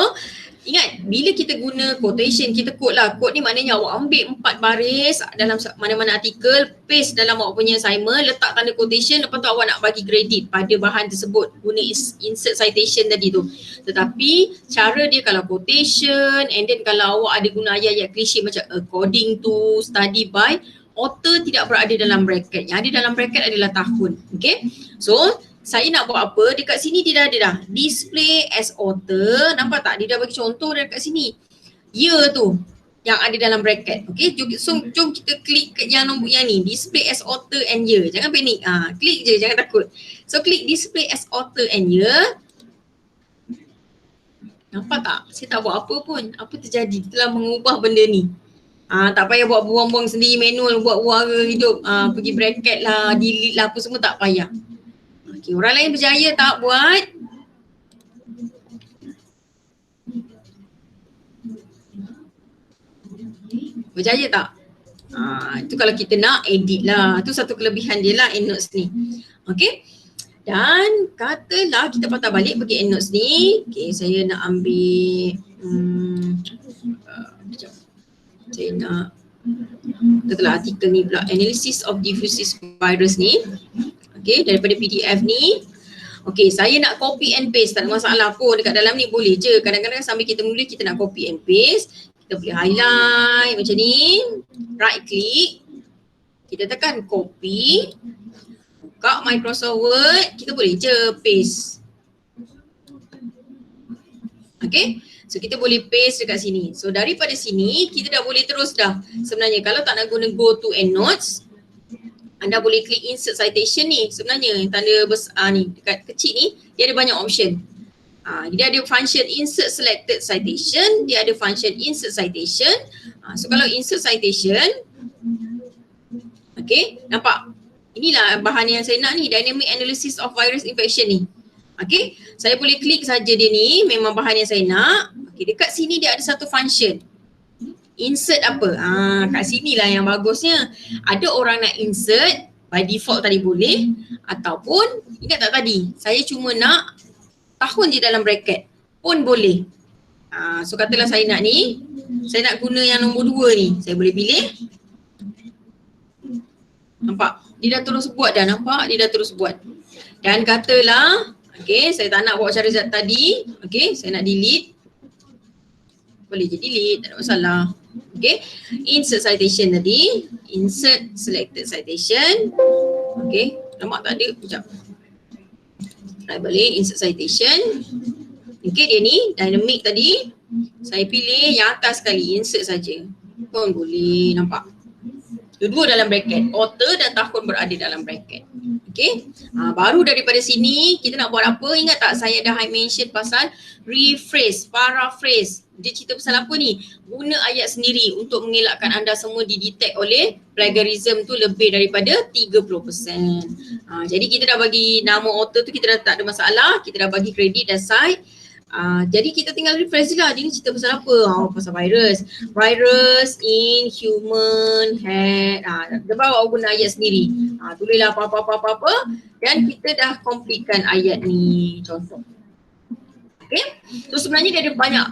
ingat, bila kita guna quotation, kita quote lah. Quote ni maknanya awak ambil 4 baris dalam mana-mana artikel, paste dalam awak punya assignment, letak tanda quotation, lepas tu awak nak bagi kredit pada bahan tersebut guna insert citation tadi tu. Tetapi cara dia kalau quotation and then kalau awak ada guna ayat-ayat klise macam according to, study by, author tidak berada dalam bracket. Yang ada dalam bracket adalah tahun. So saya nak buat apa? Dekat sini dia dah ada dah. Display as author. Nampak tak? Dia dah bagi contoh dah dekat sini. Year tu yang ada dalam bracket. So jom kita klik ke yang nombor yang ni. Display as author and year. Jangan panik. Klik je, jangan takut. So klik display as author and year. Nampak tak? Saya tak buat apa pun. Apa terjadi? Dia telah mengubah benda ni. Tak payah buat buang-buang sendiri manual, buat warga hidup. Pergi bracket lah, delete lah, apa semua tak payah. Orang lain berjaya tak buat? Berjaya tak? Itu kalau kita nak edit lah. Itu satu kelebihan dia lah EndNotes ni. Dan katalah kita patah balik pergi EndNotes ni. Saya nak ambil saya nak katalah artikel ni pula, analysis of diffusive virus ni. Daripada PDF ni. Okay, saya nak copy and paste, tak ada masalah pun dekat dalam ni, boleh je. Kadang-kadang sambil kita menulis kita nak copy and paste, kita boleh highlight macam ni, right click, kita tekan copy, buka Microsoft Word, kita boleh je paste. Okay, so kita boleh paste dekat sini. So daripada sini kita dah boleh terus dah. Sebenarnya kalau tak nak guna go to EndNotes, anda boleh klik insert citation ni. Sebenarnya tanda besar ni dekat kecil ni dia ada banyak option. Dia ada function insert selected citation, dia ada function insert citation. So kalau insert citation, okay, nampak? Inilah bahan yang saya nak ni, dynamic analysis of virus infection ni. Okay, saya boleh klik saja dia ni, memang bahan yang saya nak. Okay, dekat sini dia ada satu function. Insert apa? Kat sini lah yang bagusnya. Ada orang nak insert, by default tadi boleh. Ataupun, ingat tak tadi, saya cuma nak tahun je dalam bracket pun boleh. So katalah saya nak ni, saya nak guna yang nombor 2 ni. Saya boleh pilih. Nampak? Dia dah terus buat dah, nampak? Dia dah terus buat. Dan katalah, okay, saya tak nak buat cara zat tadi. Okay, saya nak delete. Boleh je delete, tak ada masalah. Okay, insert citation tadi. Insert selected citation. Okay, nampak tak ada? Sekejap. Try balik, insert citation. Okay, dia ni dynamic tadi. Saya pilih yang atas sekali, insert saja. Pun boleh, nampak? Dua-dua dalam bracket, author dan tahun berada dalam bracket. Okay, baru daripada sini kita nak buat apa? Ingat tak saya dah mention pasal rephrase, paraphrase. Dia cerita pasal apa ni? Guna ayat sendiri untuk mengelakkan anda semua didetect oleh plagiarism tu lebih daripada 30%. Jadi kita dah bagi nama author tu, kita dah tak ada masalah. Kita dah bagi kredit dan site. Jadi kita tinggal rephrase je lah. Dia ni cerita pasal apa? Pasal virus. Virus in human head. Dia bawa guna ayat sendiri. Tulislah apa-apa. Dan kita dah completekan ayat ni. Contoh. Okay. So sebenarnya dia ada banyak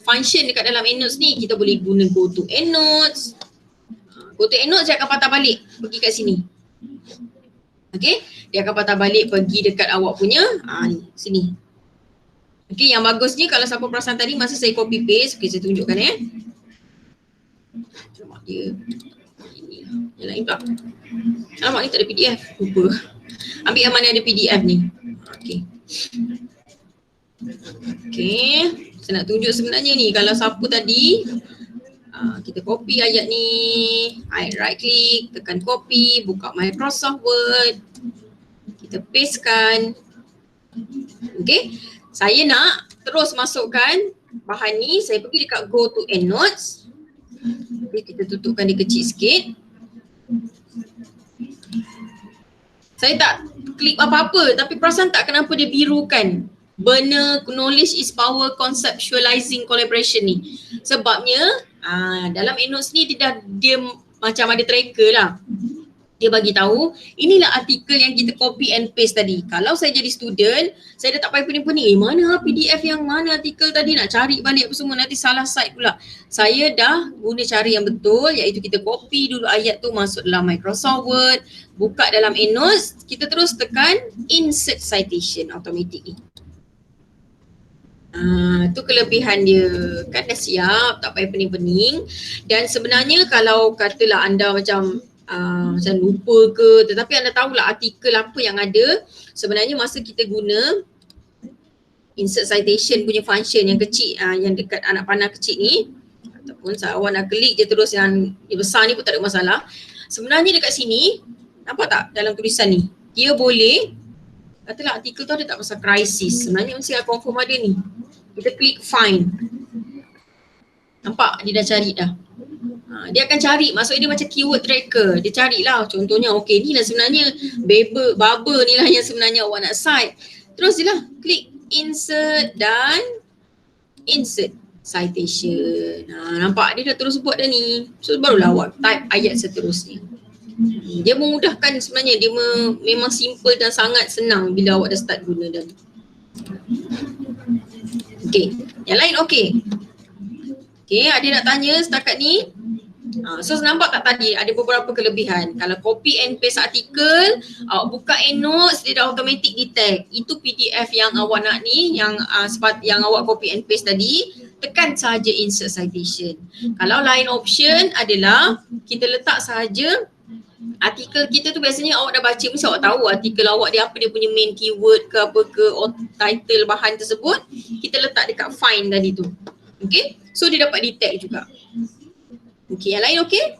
function dekat dalam EndNotes ni. Kita boleh guna go to EndNotes. Go to EndNotes dia akan patah balik pergi kat sini. Okay. Dia akan patah balik pergi dekat awak punya ni, sini. Okay, yang bagusnya kalau siapa perasan tadi masa saya copy paste, okay, saya tunjukkan Alamak dia. Ini yang lain pula. Alamak ni tak ada PDF. Lupa. Ambil yang mana ada PDF ni. Okay. Okay. Saya nak tunjuk sebenarnya ni kalau siapa tadi kita copy ayat ni, right click, tekan copy, buka Microsoft Word. Kita pastekan. Okay. Saya nak terus masukkan bahan ni, saya pergi dekat go to EndNotes. Okay, kita tutupkan dia kecil sikit. Saya tak klik apa-apa tapi perasan tak kenapa dia birukan. Benda knowledge is power conceptualizing collaboration ni. Sebabnya dalam EndNotes ni dia macam ada tracker lah. Dia bagi tahu inilah artikel yang kita copy and paste tadi. Kalau saya jadi student, saya dah tak payah pening-pening. Mana PDF yang mana artikel tadi, nak cari balik apa semua, nanti salah site pula. Saya dah guna cara yang betul, iaitu kita copy dulu ayat tu masuk dalam Microsoft Word, buka dalam EndNotes, kita terus tekan insert citation automatically. Tu kelebihan dia, kan dah siap, tak payah pening-pening. Dan sebenarnya kalau katalah anda macam lupa ke, tetapi anda tahulah artikel apa yang ada, sebenarnya masa kita guna insert citation punya function yang kecil, yang dekat anak panah kecil ni, ataupun awak nak klik je terus yang besar ni pun tak ada masalah. Sebenarnya dekat sini, nampak tak dalam tulisan ni, dia boleh, katalah artikel tu ada tak pasal krisis, sebenarnya mesti confirm ada ni. Kita klik find. Nampak dia dah cari dah. Dia akan cari, maksudnya dia macam keyword tracker. Dia carilah contohnya, okay ni lah sebenarnya baba ni lah yang sebenarnya awak nak cite. Terus je lah klik insert dan insert citation. Nampak dia dah terus buat dah ni. So barulah awak type ayat seterusnya. Dia memudahkan sebenarnya, dia memang simple dan sangat senang bila awak dah start guna dah. Okay, yang lain okay. Okay, ada nak tanya setakat ni? So nampak tak tadi ada beberapa kelebihan. Kalau copy and paste artikel, awak buka EndNotes, dia dah automatic detect. Itu PDF yang awak nak ni, yang yang awak copy and paste tadi, tekan sahaja insert citation. Kalau lain option adalah kita letak sahaja artikel kita tu, biasanya awak dah baca, mesti awak tahu artikel awak dia apa, dia punya main keyword ke apa ke, title bahan tersebut, kita letak dekat find tadi tu. Okay, so dia dapat detect juga. Okay, yang lain okay?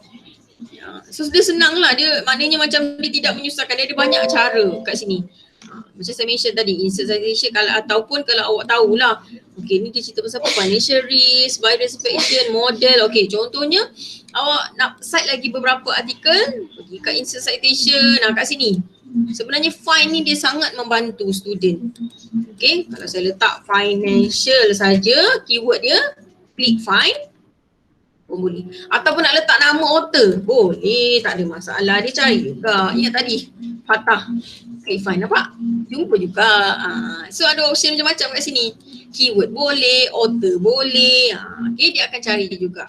So dia senang lah, dia maknanya macam dia tidak menyusahkan, dia ada banyak cara kat sini. Macam saya mention tadi, insert citation ataupun kalau awak tahulah, okay ni dia cerita pasal apa, financial risk, virus infection, model, okay contohnya awak nak cite lagi beberapa artikel, pergi kat insert citation, kat sini. Sebenarnya find ni dia sangat membantu student. Okay, kalau saya letak financial saja, keyword dia, klik find, pun boleh. Ataupun nak letak nama author, boleh, tak ada masalah, dia cari juga. Ingat tadi, Fatah, klik find, nampak? Jumpa juga. So ada option macam-macam kat sini. Keyword boleh, author boleh. Okay, dia akan cari juga.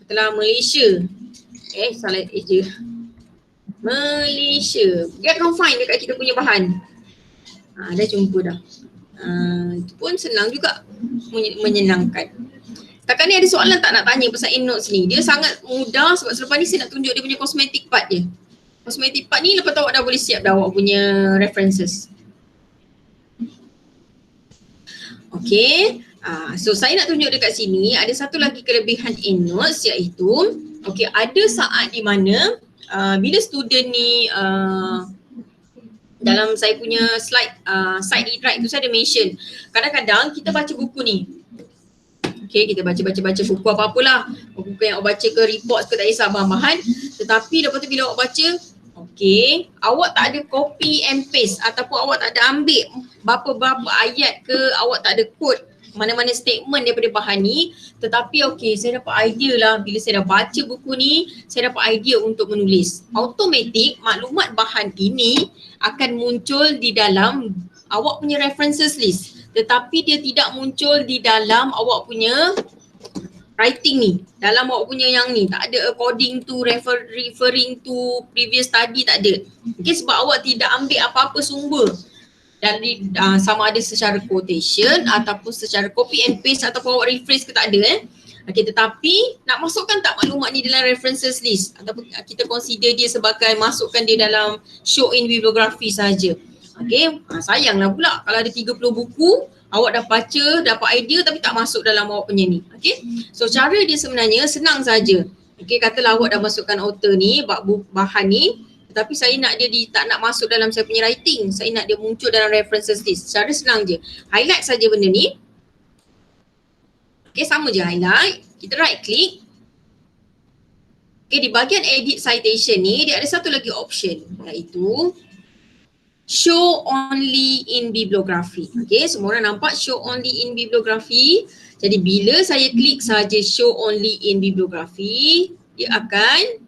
Setelah Malaysia, salah je. Malaysia, dia akan find dekat kita punya bahan. Dah jumpa dah. Itu pun senang juga, menyenangkan. Setakat ni ada soalan tak nak tanya pasal EndNotes ni? Dia sangat mudah sebab selepas ni saya nak tunjuk dia punya cosmetic part je. Cosmetic part ni lepas tu awak dah boleh siap dah awak punya references. Okay, so saya nak tunjuk dekat sini ada satu lagi kelebihan EndNotes, iaitu okay, ada saat di mana bila student ni dalam saya punya slide side right tu saya ada mention, kadang-kadang kita baca buku ni. Okay, kita baca buku apa-apalah, buku yang awak baca ke report ke tak kisah bahan-bahan, tetapi lepas tu bila awak baca, okay, awak tak ada copy and paste ataupun awak tak ada ambil berapa ayat ke, awak tak ada quote mana-mana statement daripada bahan ni, tetapi okay, saya dapat idea lah bila saya dah baca buku ni, saya dapat idea untuk menulis. Automatik maklumat bahan ini akan muncul di dalam awak punya references list, tetapi dia tidak muncul di dalam awak punya writing ni, dalam awak punya yang ni, tak ada according to, referring to, previous study, tak ada. Okay, sebab awak tidak ambil apa-apa sumber dari sama ada secara quotation ataupun secara copy and paste ataupun awak rephrase ke, tak ada Okay, tetapi nak masukkan tak maklumat ni dalam references list ataupun kita consider dia sebagai masukkan dia dalam show in bibliography saja. Okay, sayanglah pula kalau ada 30 buku, awak dah baca, dapat idea tapi tak masuk dalam awak punya ni. Okay, so cara dia sebenarnya senang saja. Okay, katalah awak dah masukkan author ni, bahan ni, tetapi saya nak dia tak nak masuk dalam saya punya writing, saya nak dia muncul dalam references list. Cara senang je, highlight saja benda ni. Okay, sama je highlight, kita right click. Okay, di bahagian edit citation ni, dia ada satu lagi option, iaitu show only in bibliography. Okay, semua orang nampak show only in bibliography. Jadi bila saya klik saja show only in bibliography, dia akan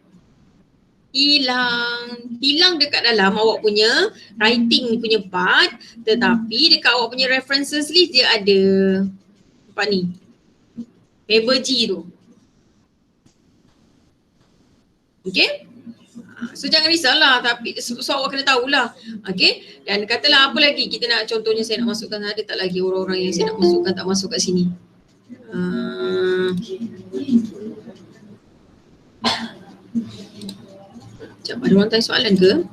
hilang dekat dalam awak punya writing punya part, tetapi dekat awak punya references list dia ada apa ni, paper G tu. Okay, so jangan risaulah, tapi so awak kena tahulah. Okay, dan katalah apa lagi kita nak, contohnya saya nak masukkan, ada tak lagi orang-orang yang saya nak masukkan tak masuk kat sini. Sekejap, ada orang tanya soalan ke?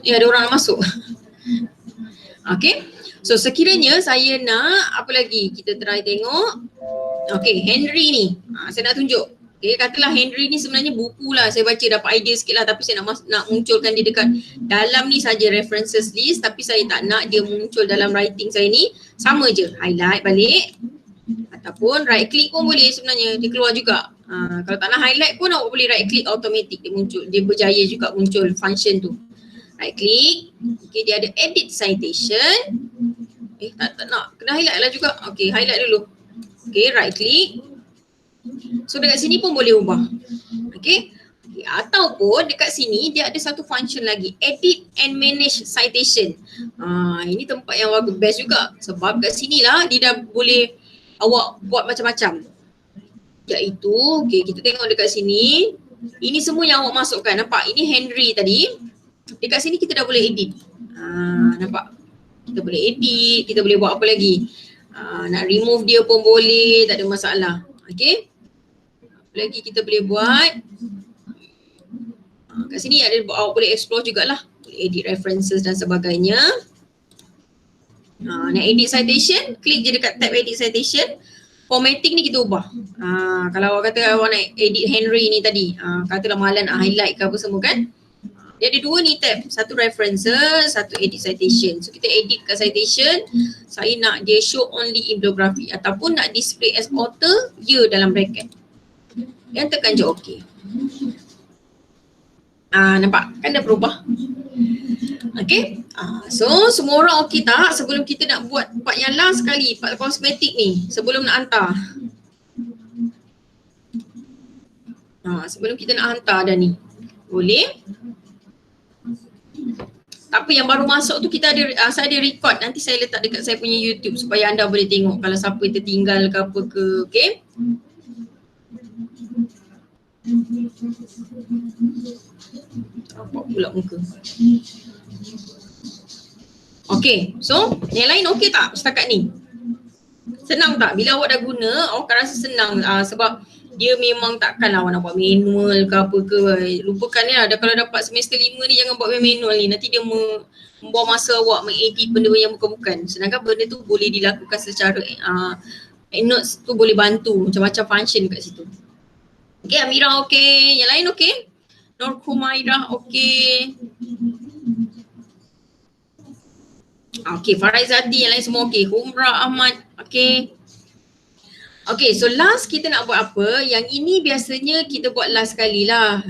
Ya, ada orang nak masuk. Okay, so sekiranya saya nak apa lagi, kita try tengok. Okay, Henry ni, saya nak tunjuk. Okay, katalah Henry ni sebenarnya buku lah, saya baca dapat idea sikit lah, tapi saya nak munculkan dia dekat dalam ni saja references list, tapi saya tak nak dia muncul dalam writing saya ni. Sama je, highlight balik ataupun right click pun boleh sebenarnya, dia keluar juga. Kalau tak nak highlight pun awak boleh right click, automatic dia muncul, dia berjaya juga muncul function tu. Right click, okay, dia ada edit citation. Tak nak, kena highlight lah juga. Okay, highlight dulu. Okay, right click. So dekat sini pun boleh ubah. Okay, ataupun dekat sini dia ada satu function lagi, edit and manage citation. Ini tempat yang best juga sebab kat sini lah dia dah boleh awak buat macam-macam. Iaitu, okay, kita tengok dekat sini. Ini semua yang awak masukkan. Nampak? Ini Henry tadi. Dekat sini kita dah boleh edit. Nampak? Kita boleh edit, kita boleh buat apa lagi. Nak remove dia pun boleh, tak ada masalah. Okay. Apa lagi kita boleh buat. Kat sini ada awak boleh explore jugalah. Boleh edit references dan sebagainya. Nak edit citation, klik je dekat tab edit citation. Formatting ni kita ubah. Kalau awak kata awak nak edit Henry ni tadi, katalah malam nak highlight ke apa semua kan. Dia ada dua ni tab, satu references, satu edit citation. So kita edit kat citation, saya nak dia show only in bibliography ataupun nak display as author, ya dalam bracket. Dan tekan je OK. Nampak? Kan dah berubah. Okay. So semua orang okey tak sebelum kita nak buat part yang last sekali, part kosmetik ni, sebelum nak hantar. Sebelum kita nak hantar dah ni. Boleh? Tak apa, yang baru masuk tu kita ada, saya ada record, nanti saya letak dekat saya punya YouTube supaya anda boleh tengok kalau siapa tertinggal ke apa ke, okay? Nampak pula muka. Okay, so yang lain okey tak setakat ni? Senang tak? Bila awak dah guna, awak akan rasa senang sebab dia memang takkanlah awak nak buat manual ke apa ke. Lupakan ya, kalau dapat semester 5 ni jangan buat manual ni. Nanti dia membuang masa awak mengedit benda yang bukan-bukan. Sedangkan benda tu boleh dilakukan secara notes tu boleh bantu macam-macam function kat situ. Okay, Amira okey. Yang lain okey? Nur Kumairah okey. Okay, Faraizati, yang lain semua okey. Humra Ahmad, okey. Okay, so last kita nak buat apa? Yang ini biasanya kita buat last kali lah.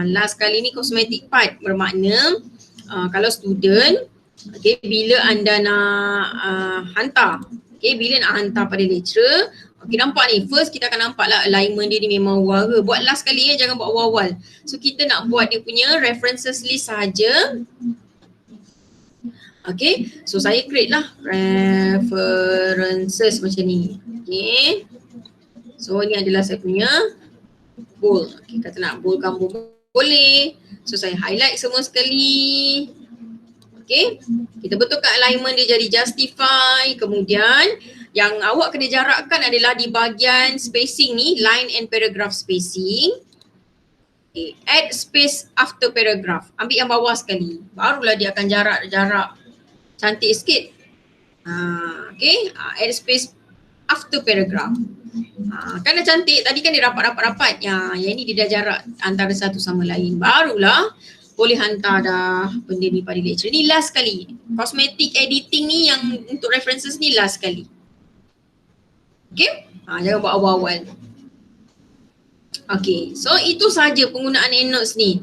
Last kali ni cosmetic part, bermakna kalau student, okay, bila anda nak hantar, okay, bila nak hantar pada lecturer, okay, nampak ni, first kita akan nampak lah alignment dia ni memang wara. Buat last kali ya, jangan buat awal-awal. So kita nak buat dia punya references list sahaja. Okay, so saya create lah references macam ni. Okay, so ni adalah saya punya bold. Okay, kata nak bold gambar boleh. So saya highlight semua sekali. Okay, kita betulkan alignment dia jadi justify. Kemudian yang awak kena jarakkan adalah di bahagian spacing ni, line and paragraph spacing. Okay, add space after paragraph. Ambil yang bawah sekali. Barulah dia akan jarak cantik sikit. Okay, add space after paragraph. Kan dah cantik, tadi kan dia rapat. Yang ini dia dah jarak antara satu sama lain. Barulah boleh hantar dah benda ni pada lecturer. Ni last kali. Cosmetic editing ni yang untuk references ni last kali. Okay, jangan buat awal-awal. Okay, so itu saja penggunaan EndNotes ni.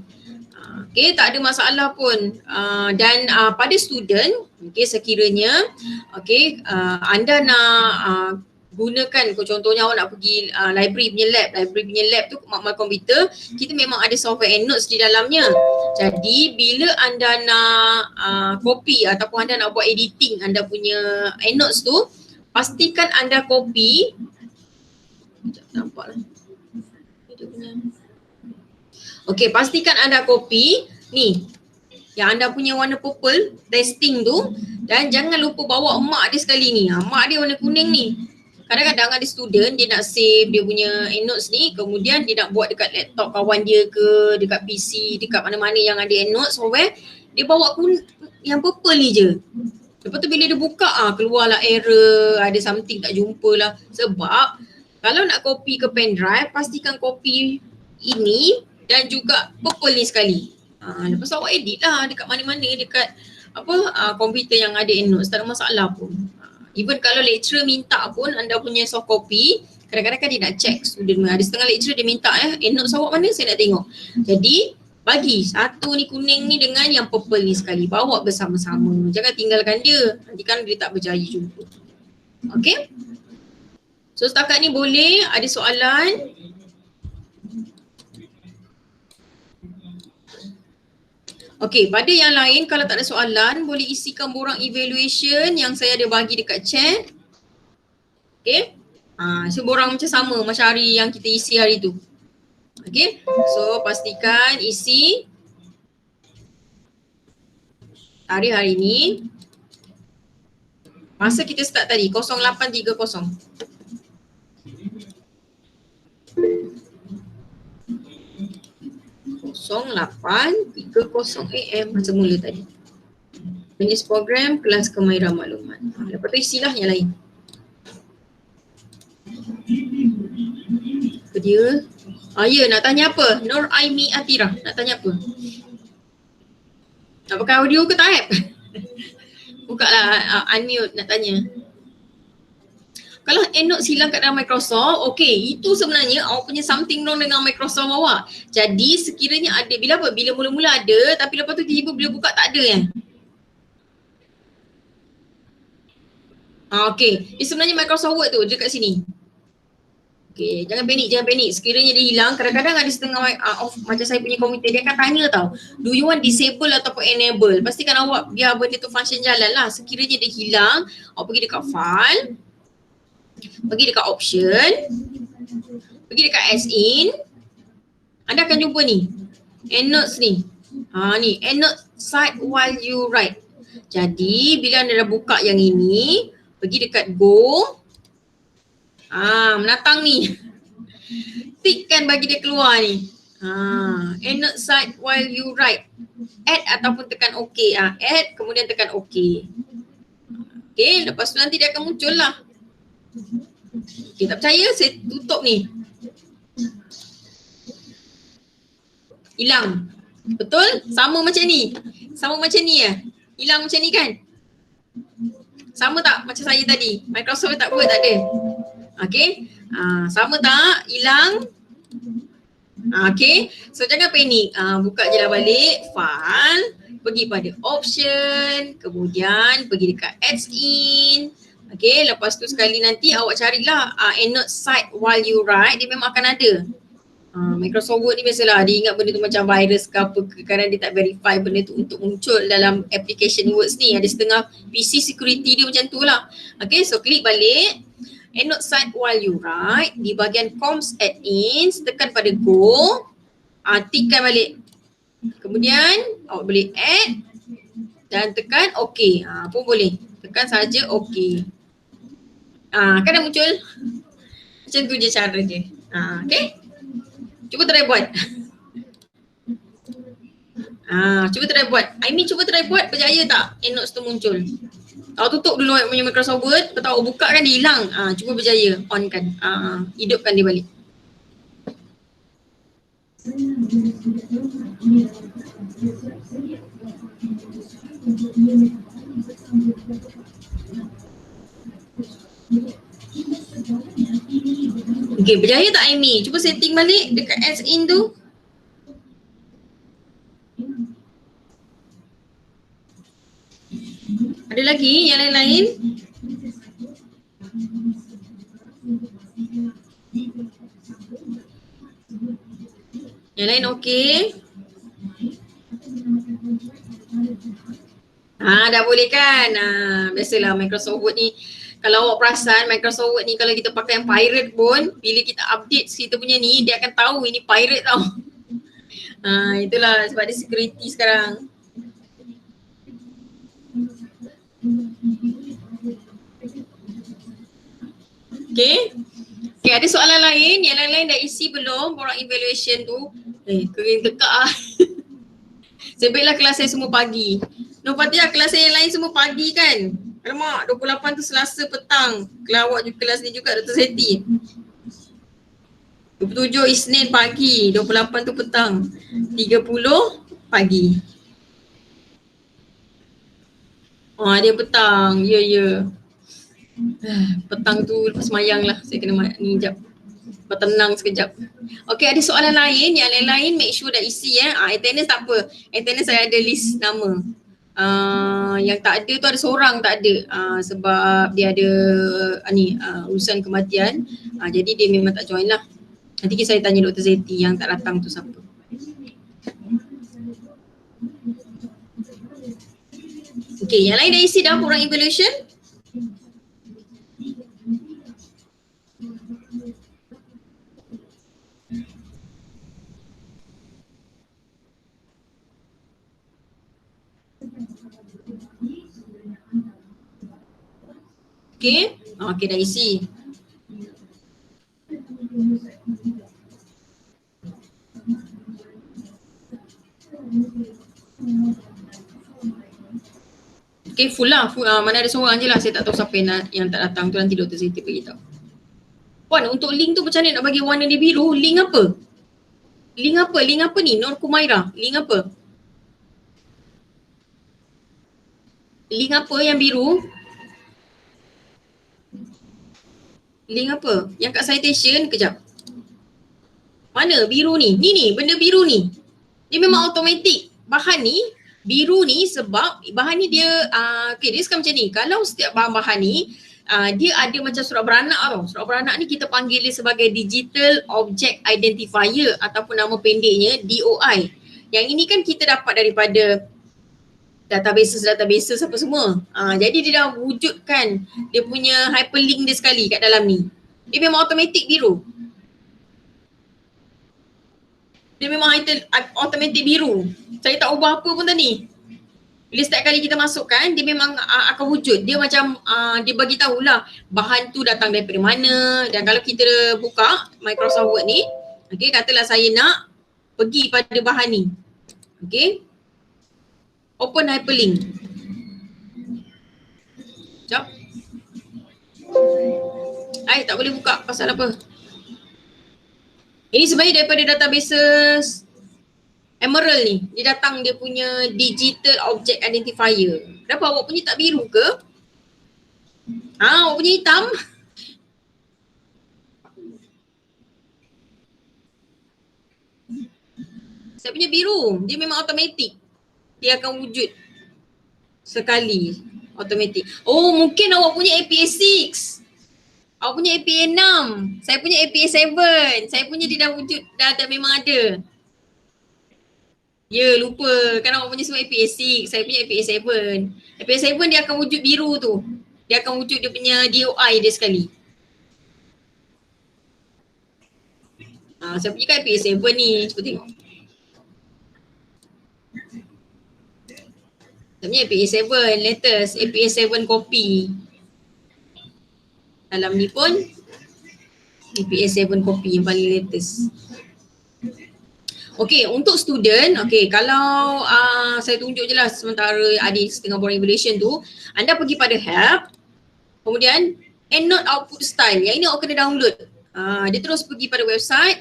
Okay, tak ada masalah pun. Dan pada student, okay, sekiranya okay, anda nak gunakan, contohnya awak nak pergi library punya lab tu my komputer, kita memang ada software EndNotes di dalamnya. Jadi bila anda nak copy ataupun anda nak buat editing anda punya EndNotes tu, pastikan anda copy. Nampaklah. Okay, pastikan anda copy ni yang anda punya warna purple testing tu, dan jangan lupa bawa mak dia sekali ni. Mak dia warna kuning ni. Kadang-kadang ada student dia nak save dia punya EndNotes ni, kemudian dia nak buat dekat laptop kawan dia ke, dekat PC, dekat mana-mana yang ada EndNotes software, dia bawa yang purple ni je. Lepas tu bila dia buka keluarlah error, ada something tak jumpa lah. Sebab kalau nak copy ke pendrive, pastikan copy ini dan juga purple ni sekali. Lepas tu awak edit lah dekat mana-mana, dekat komputer yang ada EndNotes, tak ada masalah pun. Even kalau lecturer minta pun anda punya soft copy, kadang-kadang kan dia nak check student. Ada setengah lecturer dia minta EndNotes awak mana, saya nak tengok. Jadi bagi satu ni kuning ni dengan yang purple ni sekali, bawa bersama-sama. Jangan tinggalkan dia, nanti kan dia tak berjaya jumpa. Okay, so setakat ni boleh ada soalan? Okay, pada yang lain kalau tak ada soalan, boleh isikan borang evaluation yang saya ada bagi dekat chat. Okay, Semua orang macam sama macam hari yang kita isi hari tu. Okay, so pastikan isi tarikh hari ni. Masa kita start tadi 0830. 0830 AM macam mula tadi. Jenis program kelas kemahiran maklumat. Lepas tu isilah yang lain. Apa dia? Ya, nak tanya apa? Nur Aimi Atira, nak tanya apa? Nak pakai audio ke type? Buka lah, unmute nak tanya. Kalau EndNote hilang kat dalam Microsoft, okay, itu sebenarnya awak punya something wrong dengan Microsoft awak. Jadi sekiranya ada, bila apa? Bila mula-mula ada, tapi lepas tu tiba-tiba bila buka tak ada kan? Okay, sebenarnya Microsoft Word tu dekat sini. Okay, jangan panik. Sekiranya dia hilang, kadang-kadang ada setengah macam saya punya komputer, dia akan tanya tau, do you want disable ataupun enable? Pastikan awak biar benda tu function jalan lah. Sekiranya dia hilang, awak pergi dekat file, pergi dekat option, pergi dekat as in, anda akan jumpa ni, EndNotes ni. Ni, EndNote cite while you write. Jadi, bila anda dah buka yang ini, pergi dekat go, menatang ni. Tikkan bagi dia keluar ni. EndNote cite while you write. Add ataupun tekan OK. Add, kemudian tekan OK. Okay, lepas tu nanti dia akan muncul lah. Okay, tak percaya, saya tutup ni. Hilang. Betul? Sama macam ni. Sama macam ni ya. Hilang macam ni kan? Sama tak macam saya tadi? Microsoft tak buat, tak ada. Okay. Sama tak? Hilang. Okay. So jangan panik. Buka je lah balik. File. Pergi pada option. Kemudian pergi dekat adds in. Okay. Lepas tu sekali nanti awak carilah EndNote cite while you write. Dia memang akan ada. Microsoft Word ni biasalah dia ingat benda tu macam virus ke apa ke, kerana dia tak verify benda tu untuk muncul dalam application Words ni. Ada setengah PC security dia macam tu lah. Okay, so klik balik EndNote cite while you write, di bahagian comms add-ins tekan pada go, tikkan balik, kemudian awak boleh add dan tekan OK. Pun boleh tekan saja OK. Kan dah muncul. Macam tu je cara dia. Okay, cuba try buat. Cuba try buat. Aimi cuba try buat, berjaya tak EndNotes tu muncul? Awak tutup dulu punya Microsoft Word, lepas awak buka kan dia hilang. Cuba berjaya, on kan. Hidupkan dia balik. Okay, berjaya tak Aimi? Cuba setting balik dekat as in tu. Ada lagi yang lain-lain? Yang lain okey? Dah boleh kan? Biasalah Microsoft Word ni, kalau awak perasan Microsoft Word ni kalau kita pakai yang pirate pun, bila kita update kita punya ni, dia akan tahu ini pirate tau. Itulah sebab dia security sekarang. Okay, ada soalan lain? Yang lain-lain dah isi belum? Borang evaluation tu. Kering tekak lah. Sebaiklah kelas saya semua pagi. Nur Fatihah, kelas saya yang lain semua pagi kan? Alamak, 28 tu Selasa petang. Kelawak juga kelas ni juga Dr. Seti. 27 Isnin pagi, 28 tu petang. 30 pagi. Dia petang, ya. Petang tu lepas semayang lah. Saya kena ni sekejap. Bertenang sekejap. Okay, ada soalan lain? Yang lain-lain make sure dah isi attendance tak apa. Attendance saya ada list nama. Yang tak ada tu ada seorang tak ada. Sebab dia ada urusan kematian. Jadi dia memang tak join lah. Nanti saya tanya Dr. Zeti yang tak datang tu siapa. Okay, yang lain dah isi dah program evaluation? Okay. Okay, dah isi. Okay, full lah. Full, mana ada seorang je lah. Saya tak tahu siapa yang tak datang tu, nanti Dr. Siti beritahu. Puan, untuk link tu macam mana nak bagi warna dia biru? Link apa? Link apa? Link apa ni? Nur Kumaira. Link apa? Link apa yang biru? Link apa? Yang kat citation, kejap. Mana biru ni? Ni, benda biru ni. Dia memang automatik. Bahan ni, biru ni sebab bahan ni dia, okay, dia sekarang macam ni. Kalau setiap bahan-bahan ni, dia ada macam surat beranak tau. Surat beranak ni kita panggil dia sebagai Digital Object Identifier ataupun nama pendeknya DOI. Yang ini kan kita dapat daripada databases apa semua. Jadi dia dah wujudkan dia punya hyperlink dia sekali kat dalam ni. Dia memang automatik biru. Dia memang automatik biru. Saya tak ubah apa pun tadi. Bila setiap kali kita masukkan, dia memang akan wujud. Dia macam dia bagi tahulah bahan tu datang daripada mana. Dan kalau kita buka Microsoft Word ni, okay, katalah saya nak pergi pada bahan ni. Okay. Open hyperlink. Sekejap. Tak boleh buka. Pasal apa? Ini sebenarnya daripada databases Emerald ni. Dia datang dia punya Digital Object Identifier. Kenapa awak punya tak biru ke? Awak punya hitam. Saya punya biru. Dia memang automatik. Dia akan wujud sekali. Automatik. Oh, mungkin awak punya APA 6. Awak punya APA 6. Saya punya APA 7. Saya punya dia dah wujud. Dah memang ada. Ya, lupa. Kan awak punya semua APA 6. Saya punya APA 7. APA 7 dia akan wujud biru tu. Dia akan wujud dia punya DOI dia sekali. Saya punya kan APA 7 ni. Cuba tengok. Saya punya APA 7 latest. APA 7 copy. Dalam ni pun APA 7 copy yang paling latest. Okay, untuk student, okay, kalau saya tunjuk je lah sementara adik setengah boring evaluation tu, anda pergi pada help, kemudian EndNote output style, yang ini awak kena download. Dia terus pergi pada website,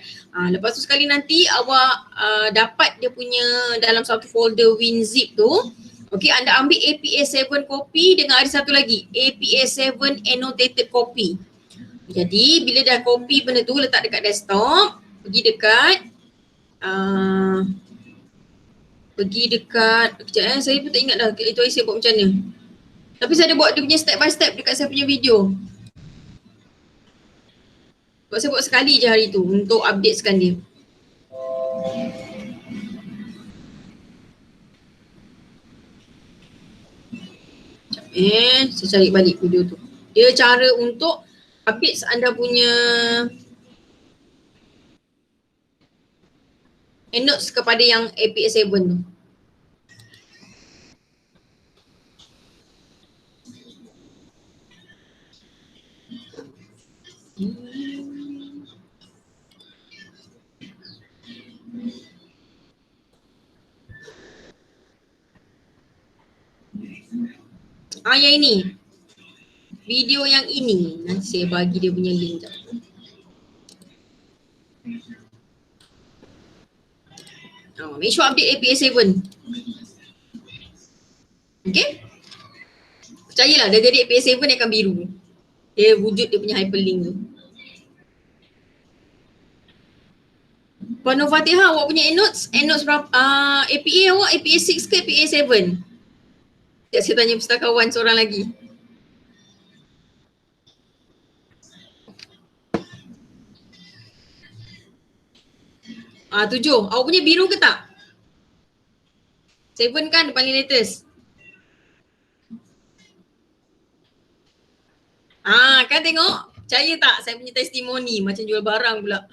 lepas tu sekali nanti awak dapat dia punya dalam satu folder WinZip tu, okay, anda ambil APA 7 copy dengan ada satu lagi, APA 7 annotated copy. Jadi bila dah copy benda tu letak dekat desktop, pergi dekat kejap saya pun tak ingat dah itu saya buat macam mana. Tapi saya ada buat dia punya step by step dekat saya punya video. Sebab saya buat sekali je hari tu untuk updatekan dia. Saya cari balik video tu. Dia cara untuk update anda punya EndNotes kepada yang APA 7 tu. Yang ini. Video yang ini. Nanti saya bagi dia punya link jap. Make sure update APA 7. Okay. Percayalah dah jadi APA 7 dia akan biru. Dia wujud dia punya hyperlink tu. Puan Nur Fatihah, awak punya EndNotes berapa? APA awak APA 6 ke APA 7? Sekejap saya tanya pustakawan seorang lagi. Tujuh. Awak punya biru ke tak? 7 kan paling latest. Kan tengok? Percaya tak saya punya testimoni macam jual barang pula.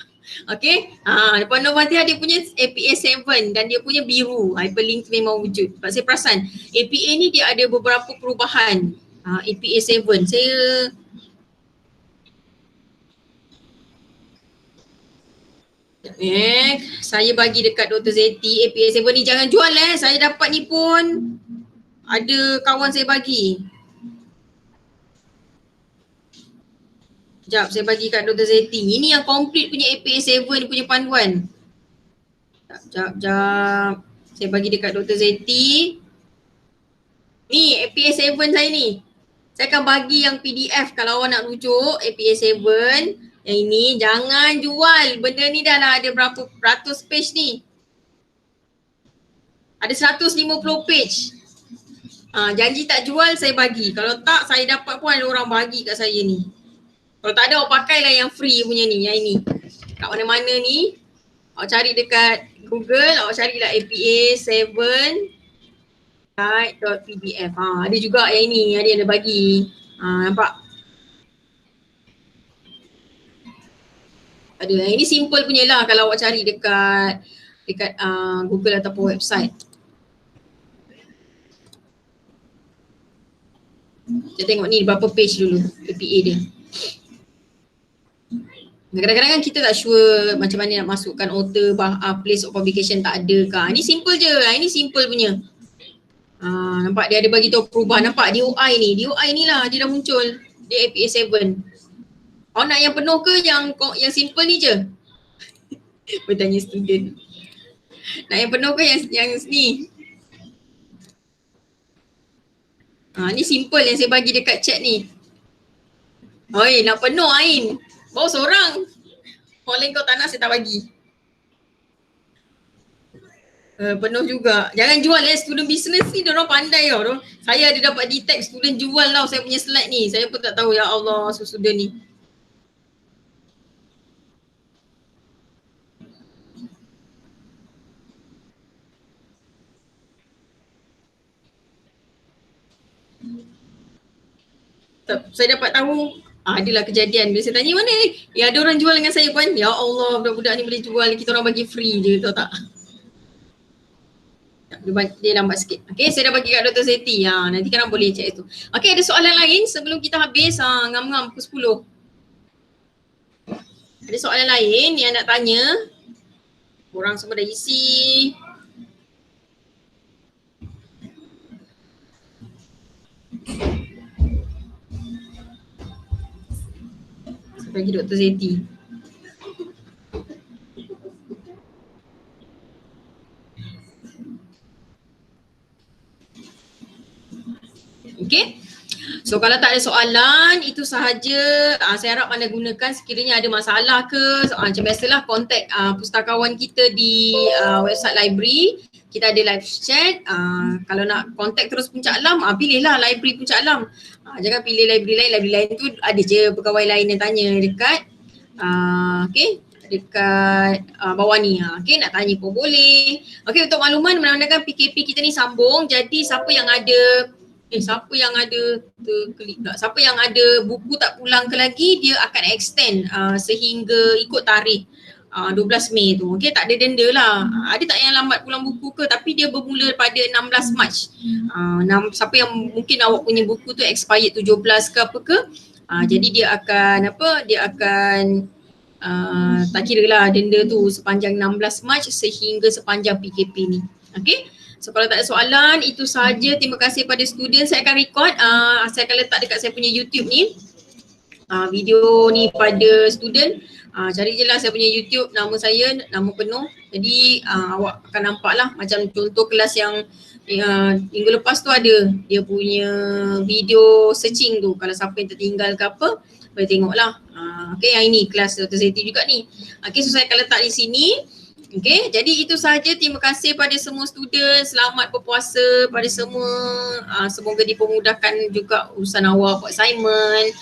Okay. Puan Nur Fatihah dia punya APA 7 dan dia punya biru. Hyperlink tu memang wujud. Sebab saya perasan APA ni dia ada beberapa perubahan. APA 7. Saya bagi dekat Dr. Zeti APA 7 ni, jangan jual saya dapat ni pun ada kawan saya bagi. Sekejap, saya bagi kat Dr. Zeti. Ini yang complete punya APA 7 punya panduan. Sekejap. Saya bagi dekat Dr. Zeti. Ni APA 7 saya ni. Saya akan bagi yang PDF kalau awak nak rujuk APA 7. Yang ini jangan jual. Benda ni dah lah ada berapa ratus page ni. Ada 150 page. Janji tak jual saya bagi. Kalau tak saya dapat pun ada orang bagi kat saya ni. Kalau tak ada awak pakailah yang free punya ni, yang ini. Kat mana-mana ni, awak cari dekat Google, awak carilah APA 7 guide.pdf. Ada juga yang ini, ada yang dia bagi. Nampak? Ada. Yang ini simple punya lah kalau awak cari dekat Google ataupun website. Kita tengok ni berapa page dulu APA dia. Kadang-kadang kan kita tak sure macam mana nak masukkan author, place of publication tak ada ke. Ini simple je. Ini simple punya. Nampak dia ada bagi tahu perubahan. Nampak DOI ni. DOI ni lah dia dah muncul. Dia APA 7. Awak nak yang penuh ke yang simple ni je? Bertanya student. Nak yang penuh ke yang ni? Ni simple yang saya bagi dekat chat ni. Oi, nak penuh Ain. Bawa seorang. Orang lain kau tak nak, saya tak bagi. Penuh juga. Jangan jual student business ni, diorang pandai tau. Saya ada dapat detect student jual tau saya punya slide ni. Saya pun tak tahu, ya Allah, student ni. Saya dapat tahu adalah kejadian. Bila saya tanya mana ni? Ya ada orang jual dengan saya pun. Ya Allah, budak-budak ni boleh jual. Kita orang bagi free je, tahu tak? Dia lambat sikit. Okay, saya dah bagi kat Dr. Zeti. Nanti korang boleh cek itu. Okay, ada soalan lain sebelum kita habis ngam-ngam pukul 10. Ada soalan lain yang nak tanya? Korang semua dah isi. Bagi Dr. Zeti. Okay. So kalau tak ada soalan, itu sahaja. Saya harap anda gunakan sekiranya ada masalah ke. Macam biasalah kontak pustakawan kita di website library. Kita ada live chat. Kalau nak kontak terus Puncak Alam, pilihlah library Puncak Alam. Jangan pilih library lain tu ada je pegawai lain yang tanya dekat dekat bawah ni. Nak tanya pun boleh. Untuk makluman, menandakan PKP kita ni sambung. Jadi siapa yang ada siapa yang ada buku tak pulang ke lagi, dia akan extend sehingga ikut tarikh 12 Mei tu. Tak ada denda lah. Ada tak yang lambat pulang buku ke, tapi dia bermula pada 16 Mac. Siapa yang mungkin awak punya buku tu expired 17 ke apa ke, jadi dia akan tak kira lah denda tu sepanjang 16 Mac sehingga sepanjang PKP ni. So kalau tak ada soalan, itu sahaja. Terima kasih pada student. Saya akan record, saya akan letak dekat saya punya YouTube ni video ni pada student. Cari je lah saya punya YouTube, nama saya, nama penuh. Jadi awak akan nampak lah macam contoh kelas yang minggu lepas tu ada dia punya video searching tu. Kalau siapa yang tertinggal ke apa, boleh tengok lah. Yang ini kelas Dr. Zeti juga ni. So saya akan letak di sini. Jadi itu sahaja. Terima kasih pada semua student. Selamat berpuasa pada semua. Semoga dipermudahkan juga urusan awak buat assignment,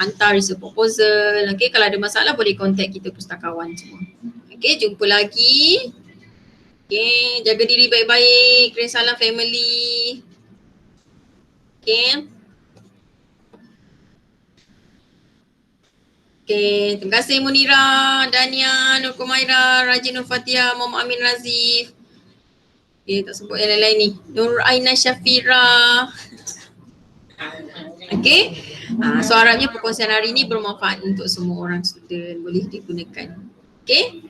hantar research proposal. Kalau ada masalah boleh contact kita pustakawan semua. Jumpa lagi. Jaga diri baik-baik. Kirim salam family. Terima kasih Munira, Dania, Nur Kumaira, Rajin Nur Fatia, Muhammad Amin Razif. Tak sebut yang lain-lain ni. Nur Aina Syafira. Okay. So harapnya perkongsian hari ini bermanfaat untuk semua orang student, boleh digunakan. Okay.